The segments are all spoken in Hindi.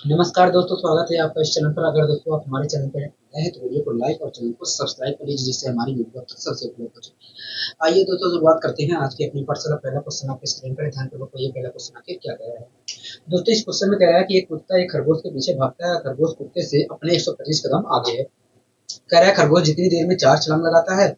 नमस्कार दोस्तों, स्वागत है आपका इस चैनल पर। अगर दोस्तों आप हमारे चैनल पर नए हैं तो वीडियो को लाइक और चैनल को सब्सक्राइब कर लीजिए, जिससे हमारी वीडियो आप तक सबसे पहले पहुंचे। आइए दोस्तों शुरुआत करते हैं आज की अपनी पाठशाला। पहला क्वेश्चन आपके स्क्रीन पर ध्यानपूर्वक पढ़िए। पहला क्वेश्चन आखिर क्या कह रहा है दोस्तों? इस क्वेश्चन में कह रहा है कि एक कुत्ता एक खरगोश के पीछे भागता है। खरगोश कुत्ते से अपने 125 कदम आगे है। कह रहा है खरगोश जितनी देर में 4 छलांग लगाता है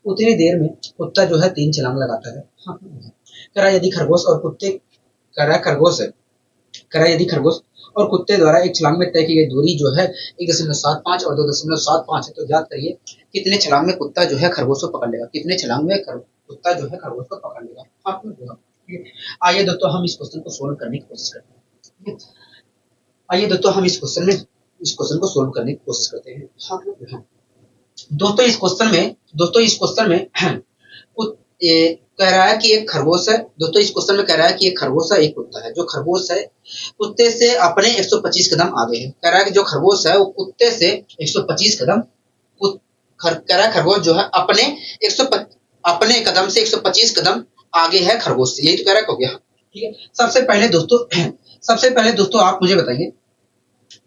उतनी देर में कुत्ता जो है 3 छलांग लगाता है। कह रहा है यदि खरगोश और कुत्ते कह रहा है खरगोश है कह रहा है यदि खरगोश और कुत्ते द्वारा एक छलांग में तय की गई दूरी जो है 1.75 और 2.75 है, तो ज्ञात करिए कितने छलांग में कुत्ता जो है खरगोश को पकड़ लेगा। कितने छलांग में कुत्ता जो है खरगोश को पकड़ लेगा। हाँ, ठीक है। आइए दोस्तों हम इस क्वेश्चन को सोल्व करने की कोशिश करते हैं। ठीक है? आइए दोस्तों हम इस क्वेश्चन को सोल्व करने की कोशिश करते हैं। हाँ। दोस्तों इस क्वेश्चन में कह रहा है कि एक खरगोश है। दोस्तों इस क्वेश्चन में कह रहा है कि एक खरगोश है, एक कुत्ता है। जो खरगोश है कुत्ते से अपने 125 कदम आगे है। कह रहा है कि जो खरगोश है वो कुत्ते से 125 कदम कह रहा है खरगोश जो है अपने कदम से 125 कदम आगे है खरगोश से। यही तो कह रहा है, हो गया। ठीक है। सबसे पहले दोस्तों आप मुझे बताइए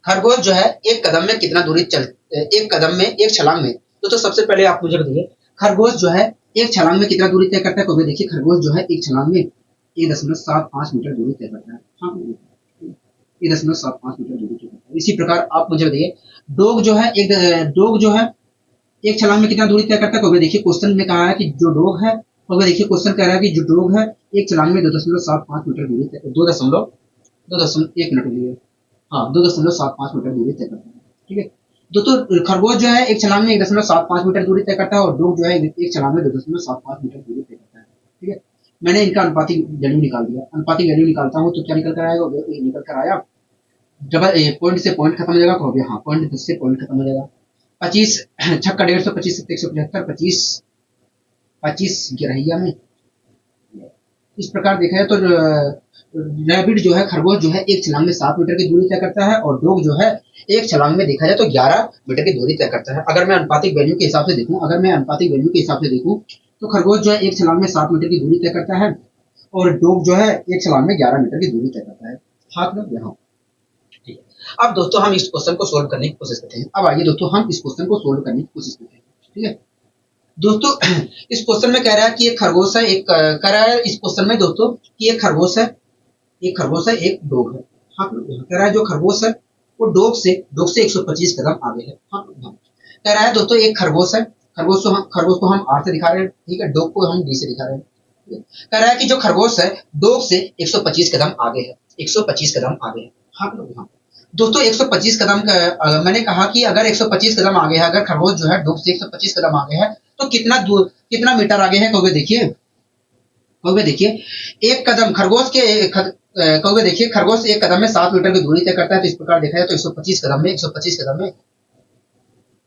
खरगोश जो है एक कदम में कितना दूरी एक कदम में एक छलांग में। दोस्तों सबसे पहले आप मुझे बताइए खरगोश जो है एक छलांग में कितना दूरी तय करता है। तो देखिए खरगोश जो है एक छलांग में 1.75 मीटर दूरी तय करता है। हाँ, 1.75 मीटर दूरी तय करता है। इसी प्रकार आप मुझे बताइए डोग जो है एक छलांग में कितना दूरी तय करता है। तो देखिए क्वेश्चन में कहा है कि जो डोग है, और देखिए क्वेश्चन कह रहा है कि जो डोग है एक छलांग में 2.75 मीटर दूरी तय 2.1 मिनट लिए हाँ 2.75 मीटर दूरी तय करता है। ठीक है। दोस्तों खरगोश जो है एक छलांग में 1.75 मीटर दूरी तय करता है और डोग जो है एक छलांग में 2.75 मीटर दूरी तय करता है। ठीक है। मैंने इनका अनुपातिक वैल्यू निकाल दिया। अनुपातिक वैल्यू निकालता हूँ तो क्या निकल कर आएगा? निकल कर आया डबल पॉइंट से पॉइंट खत्म हो जाएगा। हो गया। हाँ, पॉइंट 10 से पॉइंट खत्म हो जाएगा। 25 छक्का 150, 25 सत्ते 175, 25 गिरहिया में। इस प्रकार देखा जाए तो रैबिट जो है खरगोश जो है एक छलांग में 7 मीटर की दूरी तय करता है और डॉग जो है एक छलांग में देखा जाए तो 11 मीटर की दूरी तय करता है। अगर मैं अनुपातिक वैल्यू के हिसाब से देखूं तो खरगोश जो है एक छलांग में 7 मीटर की दूरी तय करता है और डॉग जो है एक छलांग में 11 मीटर की दूरी तय करता है। हाथ में यहाँ। ठीक है। अब दोस्तों हम इस क्वेश्चन को सोल्व करने की कोशिश करते हैं। अब आइए दोस्तों हम इस क्वेश्चन को सोल्व करने की कोशिश करते हैं। ठीक है दोस्तों इस क्वेश्चन में कह रहा है कि एक खरगोश है कह रहा है इस क्वेश्चन में दोस्तों कि एक खरगोश है एक डॉग है। हाँ, कह रहा है जो खरगोश है वो डॉग से 125 कदम आगे है। हाँ, कह रहा है दोस्तों एक खरगोश है। खरगोश को हम आर से दिखा रहे हैं। ठीक है। डॉग को हम डी से दिखा रहे हैं। कह रहा है कि जो खरगोश है डॉग से 125 कदम आगे है। 125 कदम आगे है। हाँ, दोस्तों 125 कदम मैंने कहा कि अगर 125 कदम आगे है, अगर खरगोश जो है डॉग से 125 कदम आगे है तो कितना मीटर आगे है? कहोगे देखिए एक कदम खरगोश के कहोगे देखिए खरगोश एक कदम में 7 मीटर की दूरी तय करता है। तो इस प्रकार देखा जाए तो 125 कदम में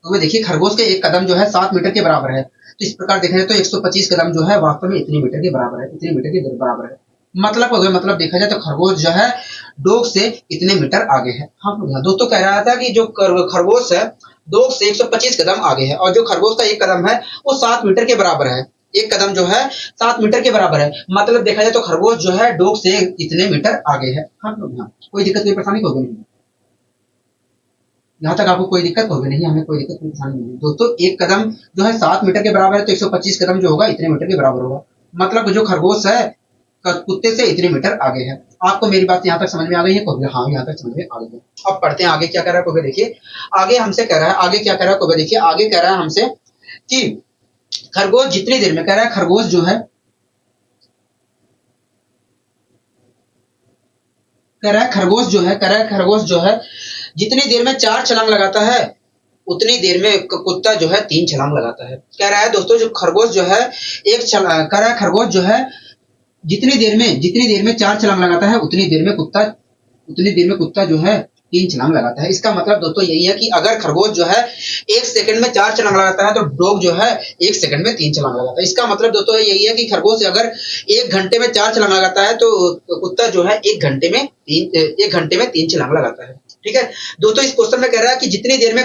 कहोगे देखिए खरगोश के एक कदम जो है 7 मीटर के बराबर है। तो इस प्रकार देखा जाए तो 125 कदम जो है वास्तव में इतने मीटर के बराबर है। मतलब देखा जाए तो खरगोश जो है डॉग से इतने मीटर आगे है। हाँ, दोस्तों कह रहा था कि जो खरगोश है डॉग से 125 कदम आगे है और जो खरगोश का एक कदम है वो 7 मीटर के बराबर है। एक कदम जो है 7 मीटर के बराबर है। मतलब देखा जाए तो खरगोश जो है डॉग से इतने मीटर आगे है। हाँ, कोई दिक्कत कोई परेशानी होगी नहीं। यहाँ तक आपको कोई दिक्कत होगी नहीं, हमें कोई दिक्कत कोई परेशानी नहीं। दोस्तों एक कदम जो है 7 मीटर के बराबर है तो 125 कदम जो होगा इतने मीटर के बराबर होगा। मतलब जो खरगोश है कुत्ते से इतने मीटर आगे है। आपको मेरी बात यहाँ तक समझ में आ गई है? हाँ, यहाँ तक समझ में आ गई है। अब पढ़ते हैं आगे क्या कह रहा है। देखिए आगे हमसे कह रहा है देखिए आगे कह रहा है हमसे कि खरगोश जितनी देर में कह रहा है खरगोश जो है खरगोश जो है जितनी देर में 4 छलांग लगाता है उतनी देर में कुत्ता जो है 3 छलांग लगाता है। कह रहा है दोस्तों जो खरगोश जो है कह रहा है खरगोश जो है जितनी देर में 4 छलांग लगाता है उतनी देर में कुत्ता जो है 3 छलांग लगाता है। इसका मतलब दोस्तों यही है कि अगर खरगोश जो है 1 सेकंड में 4 छलांग लगाता है तो डॉग जो है 1 सेकंड में 3 छलांग लगाता है। इसका मतलब दोस्तों यही है कि खरगोश अगर 1 घंटे में 4 छलांग लगाता है तो कुत्ता जो है 1 घंटे में 3 छलांग लगाता है। ठीक है दोस्तों इस क्वेश्चन में कह रहा है कि जितनी देर में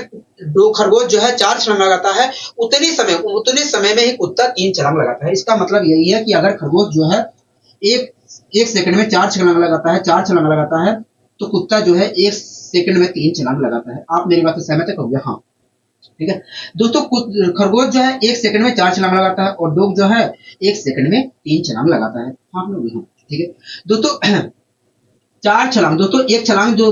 खरगोश जो है 4 छलांग लगाता है उतने समय में ही कुत्ता 3 छलांग लगाता है। इसका मतलब यही है कि अगर खरगोश जो है एक सेकंड में 4 छलांग लगाता है तो कुत्ता जो है सेकंड में 3 छलांग लगाता है। आप मेरी बात से सहमत है? कहोगे हाँ। ठीक है दोस्तों, खरगोश जो है 1 सेकंड में 4 छलांग लगाता है और डॉग जो है 1 सेकंड में 3 छलांग लगाता है। आप लोग यहाँ ठीक है दोस्तों 4 छलांग, दोस्तों एक छलांग जो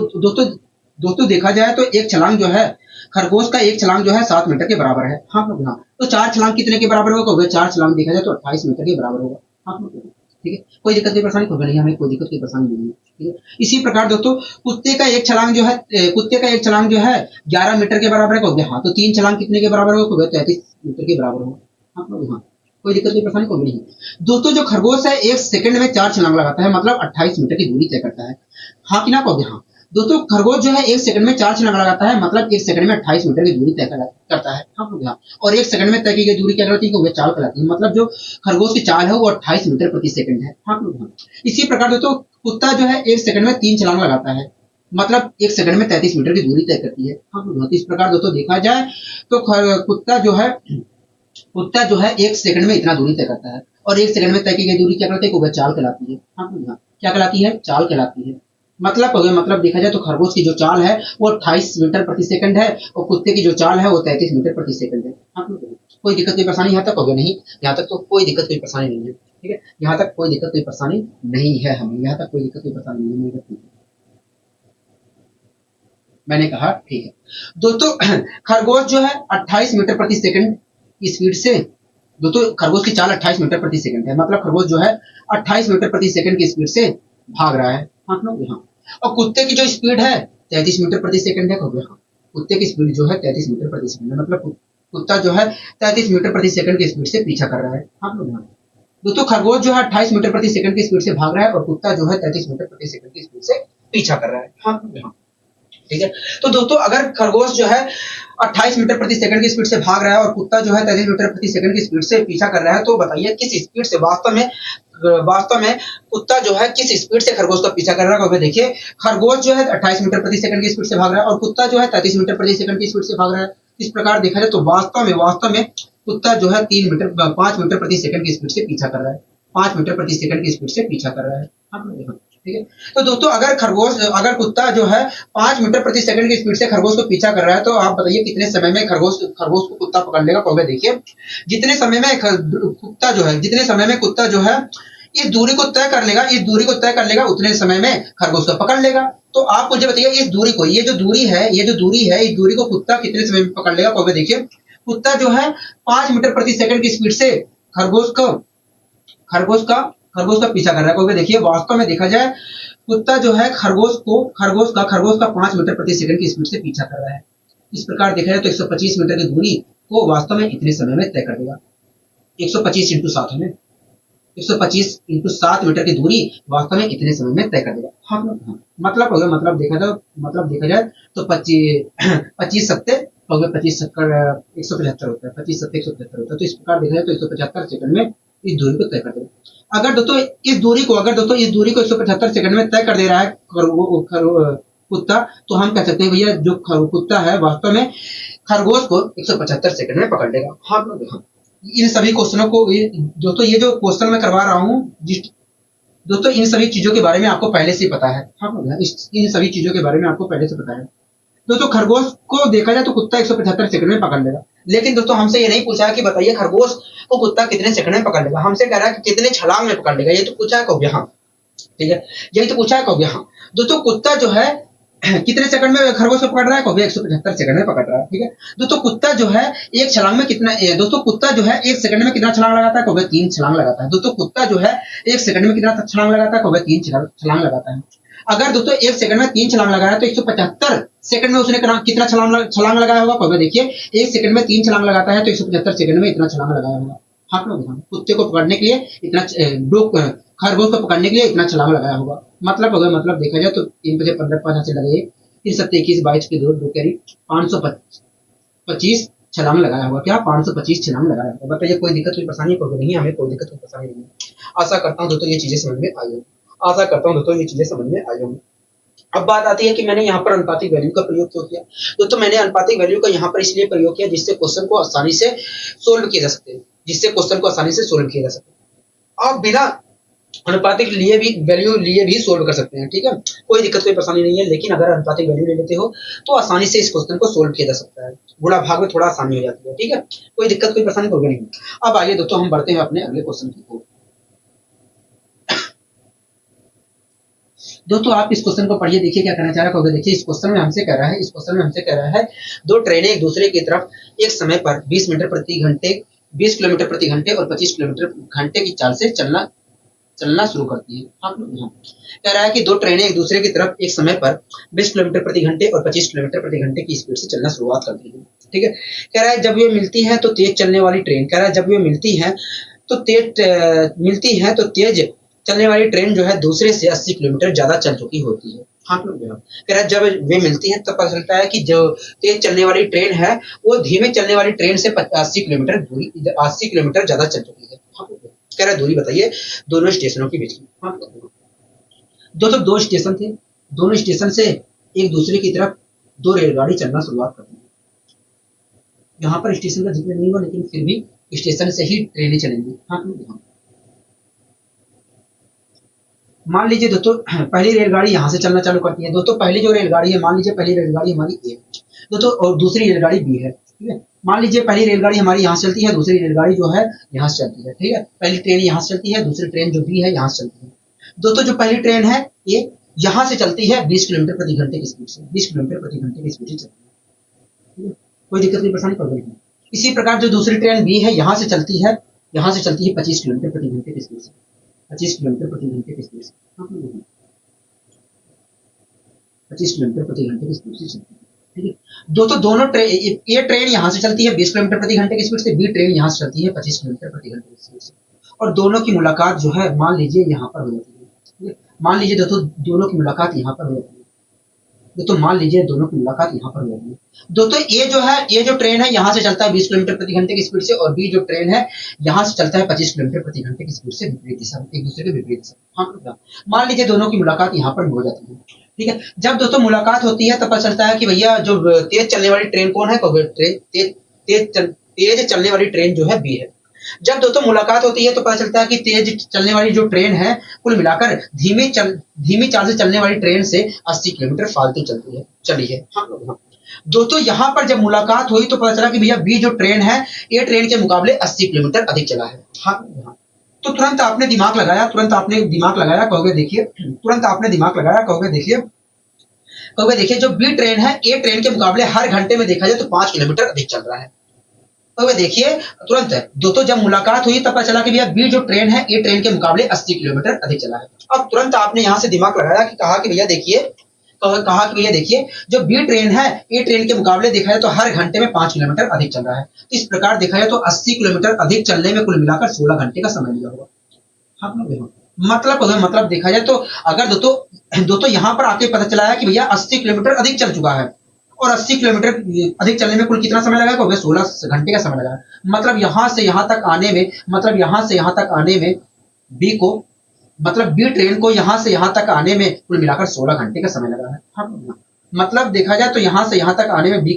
दोस्तों देखा जाए तो एक छलांग जो है खरगोश का एक छलांग जो है 7 मीटर के बराबर है। हाँ लोग यहाँ तो 4 छलांग कितने के बराबर होगा? 4 छलांग देखा जाए तो 28 मीटर के बराबर होगा। हाँ लोग ठीक है, कोई दिक्कत की परेशानी होगी नहीं, हमें कोई दिक्कत की परेशानी नहीं है। ठीक है, इसी प्रकार दोस्तों कुत्ते का एक छलांग जो है 11 मीटर के बराबर है। हाँ तो 3 छलांग कितने के बराबर होगा? 33 मीटर के बराबर होगा। हाँ लोग हाँ, कोई दिक्कत की परेशानी होगी नहीं। दोस्तों जो खरगोश है 1 सेकंड में 4 छलांग लगाता है, मतलब 28 मीटर की दूरी तय करता है। हाँ कि ना कहोगे हाँ। दोस्तों खरगोश जो है 1 सेकंड में 4 छलांग लगाता है, मतलब 1 सेकंड में 28 मीटर की दूरी तय करता है। हाँ लोग हाँ, और 1 सेकंड में तय की गई दूरी क्या कहलाती है? चाल कहलाती है। मतलब जो खरगोश की चाल है वो 28 मीटर प्रति सेकंड है। हाँ लोग हाँ, इसी प्रकार दोस्तों कुत्ता जो है 1 सेकंड में 3 छलांग लगाता है, मतलब 1 सेकंड में 33 मीटर की दूरी तय करती है। हाँ लोग हाँ, इस प्रकार दोस्तों देखा जाए तो कुत्ता जो है 1 सेकंड में इतना दूरी तय करता है, और 1 सेकंड में तय की गई दूरी क्या कहलाती है? वो चाल कहलाती है। हाँ लोग हाँ, क्या कहलाती है? चाल कहलाती है। मतलब देखा जाए तो खरगोश की जो चाल है वो 28 मीटर प्रति सेकंड है, और कुत्ते की जो चाल है वो 33 मीटर प्रति सेकंड है। हाँ, कोई दिक्कत कोई परेशानी यहाँ तक हो गया नहीं? यहाँ तक तो कोई दिक्कत कोई परेशानी नहीं है। ठीक है, यहाँ तक कोई दिक्कत कोई परेशानी नहीं है हमें, यहाँ तक कोई दिक्कत कोई परेशानी नहीं है। मैंने कहा ठीक है दोस्तों खरगोश जो है 28 मीटर प्रति सेकंड की स्पीड से, दोस्तों खरगोश की चाल 28 मीटर प्रति सेकंड है, मतलब खरगोश जो है 28 मीटर प्रति सेकंड की स्पीड से भाग रहा है। हाँ लोग यहाँ, और कुत्ते की जो स्पीड है 33 मीटर प्रति सेकंड है। हाँ, कुत्ते की स्पीड जो है 33 मीटर प्रति सेकंड है, मतलब कुत्ता जो है 33 मीटर प्रति सेकंड की स्पीड से पीछा कर रहा है। हाँ लोग यहाँ, दोस्तों खरगोश जो है 28 मीटर प्रति सेकंड की स्पीड से भाग रहा है, और कुत्ता जो है 33 मीटर प्रति सेकंड की स्पीड से पीछा कर रहा है। हाँ यहाँ ठीक है, तो दोस्तों अगर खरगोश जो है 28 मीटर प्रति सेकंड की स्पीड से भाग रहा है और कुत्ता जो है 33 मीटर प्रति सेकंड की स्पीड से पीछा कर रहा है, तो बताइए किस स्पीड से वास्तव में कुत्ता जो है किस स्पीड से खरगोश का पीछा कर रहा है? देखिए खरगोश जो है 28 मीटर प्रति सेकंड की स्पीड से भाग रहा है और कुत्ता जो है 33 मीटर प्रति सेकंड की स्पीड से भाग रहा है। इस प्रकार देखा जाए तो वास्तव में कुत्ता जो है 5 मीटर प्रति सेकंड की स्पीड से पीछा कर रहा है, 5 मीटर प्रति सेकंड की स्पीड से पीछा कर रहा है। ठीक है, तो दोस्तों अगर कुत्ता जो है 5 मीटर प्रति सेकंड की स्पीड से खरगोश को पीछा कर रहा है, तो आप बताइए कितने समय में खरगोश को कुत्ता पकड़ लेगा? कहोगे देखिए जितने समय में कुत्ता जो है इस दूरी को तय कर लेगा उतने समय में खरगोश को पकड़ लेगा। तो आप मुझे बताइए इस दूरी को, ये जो दूरी है इस दूरी को कुत्ता कितने समय में पकड़ लेगा? कहोगे देखिए कुत्ता जो है 5 मीटर प्रति सेकंड की स्पीड से खरगोश का पीछा कर रहा है। क्योंकि देखिए वास्तव में देखा जाए कुत्ता जो है खरगोश का 5 मीटर प्रति सेकंड की स्पीड से पीछा कर रहा है। इस प्रकार देखा जाए तो 125 मीटर की दूरी को वास्तव में इतने समय में तय कर देगा। 125 इंटू 7 है, 125 इंटू 7 मीटर की दूरी वास्तव में इतने समय में तय कर देगा। हाँ मतलब देखा जाए तो 25 सत्ते 175 होता है, 25 सत्ते 175 होता है। तो इस प्रकार देखा जाए तो 175 सेकंड में इस दूरी को तय कर देगा। अगर दोस्तों इस दूरी को 175 सेकंड में तय कर दे रहा है कुत्ता, तो हम कह सकते हैं भैया जो कुत्ता है वास्तव में खरगोश को 175 सेकंड में पकड़ लेगा। हाँ इन सभी क्वेश्चनों को दोस्तों ये जो क्वेश्चन मैं करवा रहा हूँ दोस्तों इन सभी चीजों के बारे में आपको पहले से पता है। हाँ इन सभी चीजों के बारे में आपको पहले से पता है। दोस्तों खरगोश को देखा जाए तो कुत्ता 175 सेकंड में पकड़ लेगा, लेकिन दोस्तों हमसे ये नहीं पूछा कि बताइए खरगोश को कुत्ता कितने सेकंड में पकड़ लेगा। हमसे कह रहा है कि कितने छलांग में पकड़ लेगा, ये तो पूछा है कहोगे हाँ। ठीक है, यही तो पूछा है कहोगे हाँ। दोस्तों कुत्ता जो है कितने सेकंड में खरगोश को पकड़ रहा है? कहोगे 175 सेकंड में पकड़ रहा है। ठीक है, दोस्तों कुत्ता जो है एक छलांग में कितना 1 सेकंड में कितना छलांग लगाता है? कहोगे 3 छलांग लगाता है। दोस्तों कुत्ता जो है 1 सेकंड में कितना छलांग लगाता है? कहोगे 3 छलांग लगाता है। अगर दोस्तों 1 सेकंड में 3 छलांग लगाया तो 175 सेकंड में उसने कितना छलांग लगाया होगा? कहोगे देखिए 1 सेकंड में 3 छलांग लगाता है तो 175 सेकंड में इतना छलांग लगाया होगा। हाँ कुत्ते को पकड़ने के लिए इतना खरगोश को पकड़ने के लिए इतना छलांग लगाया होगा। मतलब देखा जाए तो 3 बजे 15 5 से लगे 3 7 21 22 के 2 करीब 525 छलांग लगाया होगा। क्या 525 छलांग लगाया होगा? बताइए कोई दिक्कत कोई परेशानी नहीं? हमें कोई दिक्कत कोई परेशानी नहीं है। आशा करता हूँ दोस्तों ये चीजें समझ में आई होंगी। अब बात आती है कि मैंने यहाँ पर अनुपातिक वैल्यू का प्रयोग क्यों किया। दोस्तों मैंने अनुपातिक वैल्यू का यहाँ पर इसलिए प्रयोग किया जिससे क्वेश्चन को आसानी से सोल्व किया जा सके, आप अनुपातिक लिए भी वैल्यू लिए भी सोल्व कर सकते हैं, ठीक है, कोई दिक्कत कोई परेशानी नहीं है। लेकिन अगर अनुपातिक वैल्यू ले लेते हो तो आसानी से इस क्वेश्चन को सोल्व किया जा सकता है, गुणा भाग में थोड़ा आसानी हो जाती है, ठीक है, कोई दिक्कत कोई परेशानी होगी नहीं। अब आइए दोस्तों हम बढ़ते हैं अपने अगले क्वेश्चन की ओर। दोस्तों आप इस क्वेश्चन को पढ़िए, देखिए क्या कहना चाह रहा है। देखिए इस क्वेश्चन में हमसे कह रहा है, इस क्वेश्चन में हमसे कह रहा है दो ट्रेनें एक दूसरे की तरफ एक समय पर 20 मीटर प्रति घंटे 20 किलोमीटर प्रति घंटे और 25 किलोमीटर घंटे की चाल से चलना शुरू करती है। हाँ, कह रहा है कि दो ट्रेनें एक दूसरे की तरफ एक समय पर 20 किलोमीटर प्रति घंटे और 25 किलोमीटर प्रति घंटे की स्पीड से चलना शुरुआत करती है, ठीक है। कह रहा है जब ये मिलती है तो तेज चलने वाली ट्रेन, कह रहा है जब ये मिलती है तो तेज चलने वाली ट्रेन जो है दूसरे से 80 किलोमीटर ज्यादा चल चुकी होती है। हाँ, कह रहा है जब वे मिलती है तब पता चलता है कि जो तेज चलने वाली ट्रेन है वो धीमे चलने वाली ट्रेन से 80 किलोमीटर ज्यादा चल चुकी है। हाँ, कह रहा है दूरी बताइए दोनों स्टेशनों के बीच की। हाँ, दोस्तों दो स्टेशन थे, दोनों स्टेशन से एक दूसरे की तरफ दो रेलगाड़ी चलना शुरुआत करती है। यहाँ पर स्टेशन का जिक्र नहीं हुआ लेकिन फिर भी स्टेशन से ही ट्रेनें चलेंगी। हाँ, मान लीजिए दोस्तों पहली रेलगाड़ी यहाँ से चलना चालू करती है। दोस्तों पहली जो रेलगाड़ी है, मान लीजिए पहली रेलगाड़ी हमारी ए दोस्तों और दूसरी रेलगाड़ी बी है, ठीक है। मान लीजिए पहली रेलगाड़ी हमारी यहाँ से चलती है, दूसरी रेलगाड़ी जो है यहाँ से चलती है, ठीक है। पहली ट्रेन यहाँ से चलती है, दूसरी ट्रेन जो बी है यहाँ से चलती है। दोस्तों जो पहली ट्रेन है ये यहाँ से चलती है 20 किलोमीटर प्रति घंटे की स्पीड से, 20 किलोमीटर प्रति घंटे की स्पीड से चलती है, कोई दिक्कत नहीं परेशानी पड़ रही। इसी प्रकार जो दूसरी ट्रेन बी है यहाँ से चलती है 25 किलोमीटर प्रति घंटे की स्पीड से, 25 किलोमीटर प्रति घंटे की स्पीड से, 25 किलोमीटर प्रति घंटे की स्पीड से चलती है, ठीक है। दोस्तों दोनों ट्रेन, ये ट्रेन यहाँ से चलती है 20 किलोमीटर प्रति घंटे की स्पीड से, बी ट्रेन यहाँ से चलती है 25 किलोमीटर प्रति घंटे की स्पीड से, और दोनों की मुलाकात जो है मान लीजिए यहाँ पर हो जाती है, ठीक है। मान लीजिए दोस्तों दोनों की मुलाकात यहाँ पर हो जाती है, दोस्तों मान लीजिए दोनों की मुलाकात यहाँ पर हो जाती है। दोस्तों ये जो ट्रेन है यहाँ से चलता है 20 किलोमीटर प्रति घंटे की स्पीड से, और बी जो ट्रेन है यहाँ से चलता है 25 किलोमीटर प्रति घंटे की स्पीड से विपरीत दिशा में, एक दूसरे के विपरीत दिशा। हाँ, मान लीजिए दोनों की मुलाकात यहाँ पर हो जाती है, ठीक है। जब दोस्तों मुलाकात होती है तब पता चलता है कि भैया जो तेज चलने वाली ट्रेन कौन है, तेज चलने वाली ट्रेन जो है बी है। जब दोस्तों मुलाकात होती है तो पता चलता है कि तेज चलने वाली जो ट्रेन है कुल मिलाकर धीमी चाल से चलने वाली ट्रेन से 80 किलोमीटर फालतू चली है। हाँ, दोस्तों यहाँ पर जब मुलाकात हुई तो पता चला कि भैया बी जो ट्रेन है ये ट्रेन के मुकाबले 80 किलोमीटर अधिक चला है। हाँ, तो तुरंत आपने दिमाग लगाया, कहोगे देखिए जो बी ट्रेन है ए ट्रेन के मुकाबले हर घंटे में देखा जाए तो 5 किलोमीटर अधिक चल रहा है। तो देखिए तुरंत दोस्तों जब मुलाकात हुई तब पता चला कि भैया बी जो ट्रेन है ए ट्रेन के मुकाबले 80 किलोमीटर अधिक चला है। अब तुरंत आपने यहाँ से दिमाग लगाया कि कहा कि भैया देखिए जो बी ट्रेन है ए ट्रेन के मुकाबले देखा जाए तो हर घंटे में 5 किलोमीटर अधिक चल रहा है। तो इस प्रकार देखा जाए तो 80 किलोमीटर अधिक चलने में कुल मिलाकर 16 घंटे का समय लिया होगा। मतलब देखा जाए तो अगर दोस्तों यहाँ पर आके पता चला है कि भैया 80 किलोमीटर अधिक चल चुका है और 80 किलोमीटर अधिक चलने में कुल कितना समय लगा, 16 घंटे का समय लगा। मतलब यहाँ से यहाँ तक आने में बी ट्रेन को यहाँ से यहाँ तक आने में कुल मिलाकर 16 घंटे का समय लगा है। हाँ, मतलब देखा जाए तो यहाँ से यहाँ तक आने में बी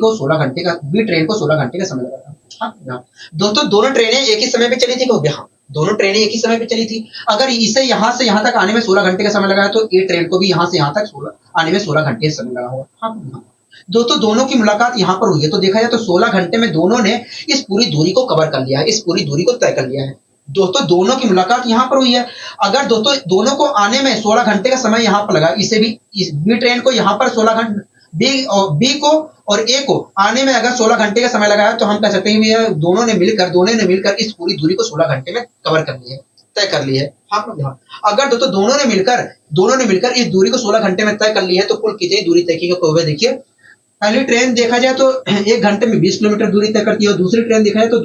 ट्रेन को 16 घंटे का समय लगा था। हाँ, दोस्तों दोनों ट्रेनें एक ही समय पे चली थी, दोनों ट्रेनें एक ही समय पे चली थी। अगर इसे यहाँ से यहाँ तक आने में 16 घंटे का समय लगा तो ए ट्रेन को भी यहाँ से यहाँ तक आने में 16 घंटे का समय लगा होगा। हाँ, दोस्तों दोनों की मुलाकात यहाँ पर हुई है तो देखा जाए तो 16 घंटे में दोनों ने इस पूरी दूरी को कवर कर लिया है, इस पूरी दूरी को तय कर लिया है। दोस्तों दोनों की मुलाकात यहाँ पर हुई है। अगर दोस्तों दोनों को आने में 16 घंटे का समय यहाँ पर लगा, इसे भी बी ट्रेन को यहाँ पर 16 घंटे बी को और ए को आने में अगर 16 घंटे का समय लगा है तो हम कह सकते हैं कि दोनों ने मिलकर इस पूरी दूरी को 16 घंटे में कवर कर ली है, तय कर ली है। हाँ, अगर दोस्तों दोनों ने मिलकर इस दूरी को 16 घंटे में तय कर ली है तो कुल कितनी दूरी तय की होगी। देखिए पहली ट्रेन देखा जाए तो 1 घंटे में 20 किलोमीटर दूरी तय करती है और दूसरी ट्रेन देखा जाए तो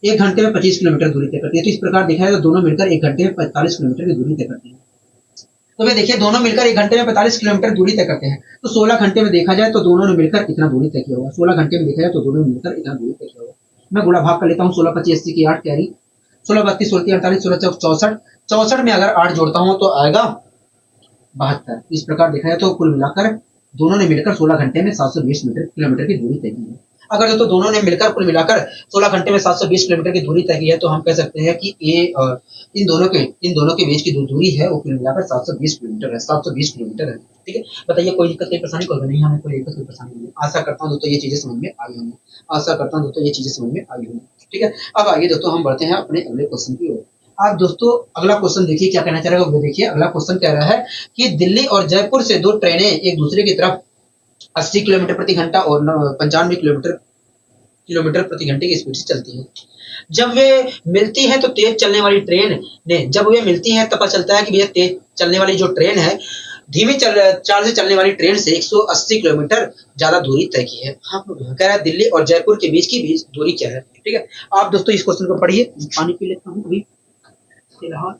1 घंटे में 25 किलोमीटर दूरी तय करती है। तो इस प्रकार देखा जाए तो दोनों मिलकर 1 घंटे में 45 किलोमीटर की दूरी तय करती है। तो वे देखिए दोनों मिलकर 1 घंटे में 45 किलोमीटर दूरी तय करते हैं। तो 16 घंटे में देखा जाए तो दोनों ने मिलकर कितना दूरी तय किया होगा, 16 घंटे में देखा जाए तो दोनों ने मिलकर इतना दूरी तय किया होगा। मैं गुणा भाग कर लेता हूँ, 16 25 80 की 8 कैरी, 16 32 16 48 16 64 64 में अगर 8 जोड़ता हूँ तो आएगा 72। इस प्रकार देखा जाए तो कुल मिलाकर दोनों ने मिलकर 16 घंटे में 720 किलोमीटर की दूरी तय की है। अगर दोस्तों दोनों ने मिलकर कुल मिलाकर 16 घंटे में 720 किलोमीटर की दूरी तय की है, तो हम कह सकते हैं कि ये इन दोनों के बीच की जो दूरी है वो कुल मिलाकर 720 किलोमीटर है, 720 किलोमीटर है। ठीक है, बताइए कोई दिक्कत, कोई परेशानी? कोई नहीं, हमें कोई दिक्कत, कोई परेशानी नहीं है। आशा करता हूँ दोस्तों ये चीजें समझ में आई होंगी। आशा करता हूँ दोस्तों ये चीजें समझ में आई होंगी। ठीक है, अब आइए दोस्तों हम बढ़ते हैं अपने अगले क्वेश्चन की ओर। आप दोस्तों अगला क्वेश्चन देखिए क्या कहना चाह रहा है, वो देखिए। अगला क्वेश्चन कह रहा है कि दिल्ली और जयपुर से दो ट्रेनें एक दूसरे की तरफ 80 किलोमीटर प्रति घंटा और 95 किलोमीटर प्रति घंटे की स्पीड से चलती है। जब वे मिलती हैं तो तेज चलने वाली ट्रेन ने जब वे मिलती हैं तब पता चलता है कि भैया तेज चलने वाली जो ट्रेन है धीमी चाल से चलने वाली ट्रेन से 180 किलोमीटर ज्यादा दूरी तय की है। हाँ, कह रहा है दिल्ली और जयपुर के बीच की दूरी क्या है। ठीक है, आप दोस्तों इस क्वेश्चन को पढ़िए। पानी पी लेता हूँ अभी फिलहाल।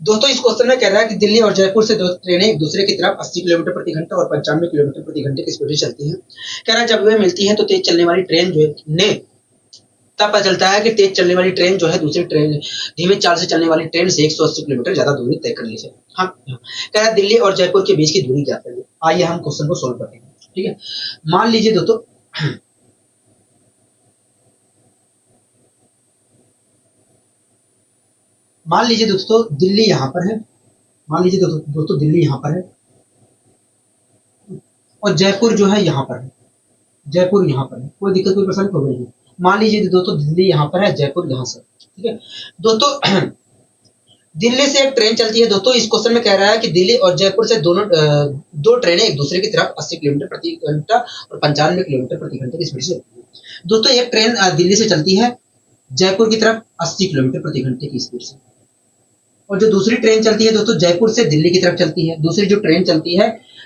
दोस्तों इस क्वेश्चन में कह रहा है कि दिल्ली और जयपुर से दो ट्रेनें एक दूसरे की तरफ 80 किलोमीटर प्रति घंटा और 95 किलोमीटर प्रति घंटे की स्पीड से चलती हैं। कह रहा है जब वे मिलती हैं तो तेज चलने वाली ट्रेन जो ने तब पता चलता है कि तेज चलने वाली ट्रेन जो है दूसरी ट्रेन धीमी चाल से चलने वाली ट्रेन से 180 किलोमीटर ज्यादा दूरी तय कर ली है। हाँ, कह रहा है दिल्ली और जयपुर के बीच की दूरी क्या है। आइए हम क्वेश्चन को सोल्व करते हैं। ठीक है, मान लीजिए दोस्तों दिल्ली यहाँ पर है। मान लीजिए दोस्तों दिल्ली यहाँ पर है और जयपुर जो है यहाँ पर है। जयपुर यहाँ पर है, कोई दिक्कत कोई परेशानी हो रही है। मान लीजिए दोस्तों दिल्ली यहाँ पर है, जयपुर यहाँ से। ठीक है दोस्तों दिल्ली से एक ट्रेन चलती है। दोस्तों इस क्वेश्चन में कह रहा है कि दिल्ली और जयपुर से दो ट्रेनें एक दूसरे की तरफ 80 किलोमीटर प्रति घंटा और 95 किलोमीटर प्रति घंटे की स्पीड से चलती है। दोस्तों एक ट्रेन दिल्ली से चलती है जयपुर की तरफ 80 किलोमीटर प्रति घंटे की स्पीड से, और जो दूसरी ट्रेन चलती है दोस्तों जयपुर से दिल्ली की तरफ चलती है। दूसरी जो ट्रेन चलती है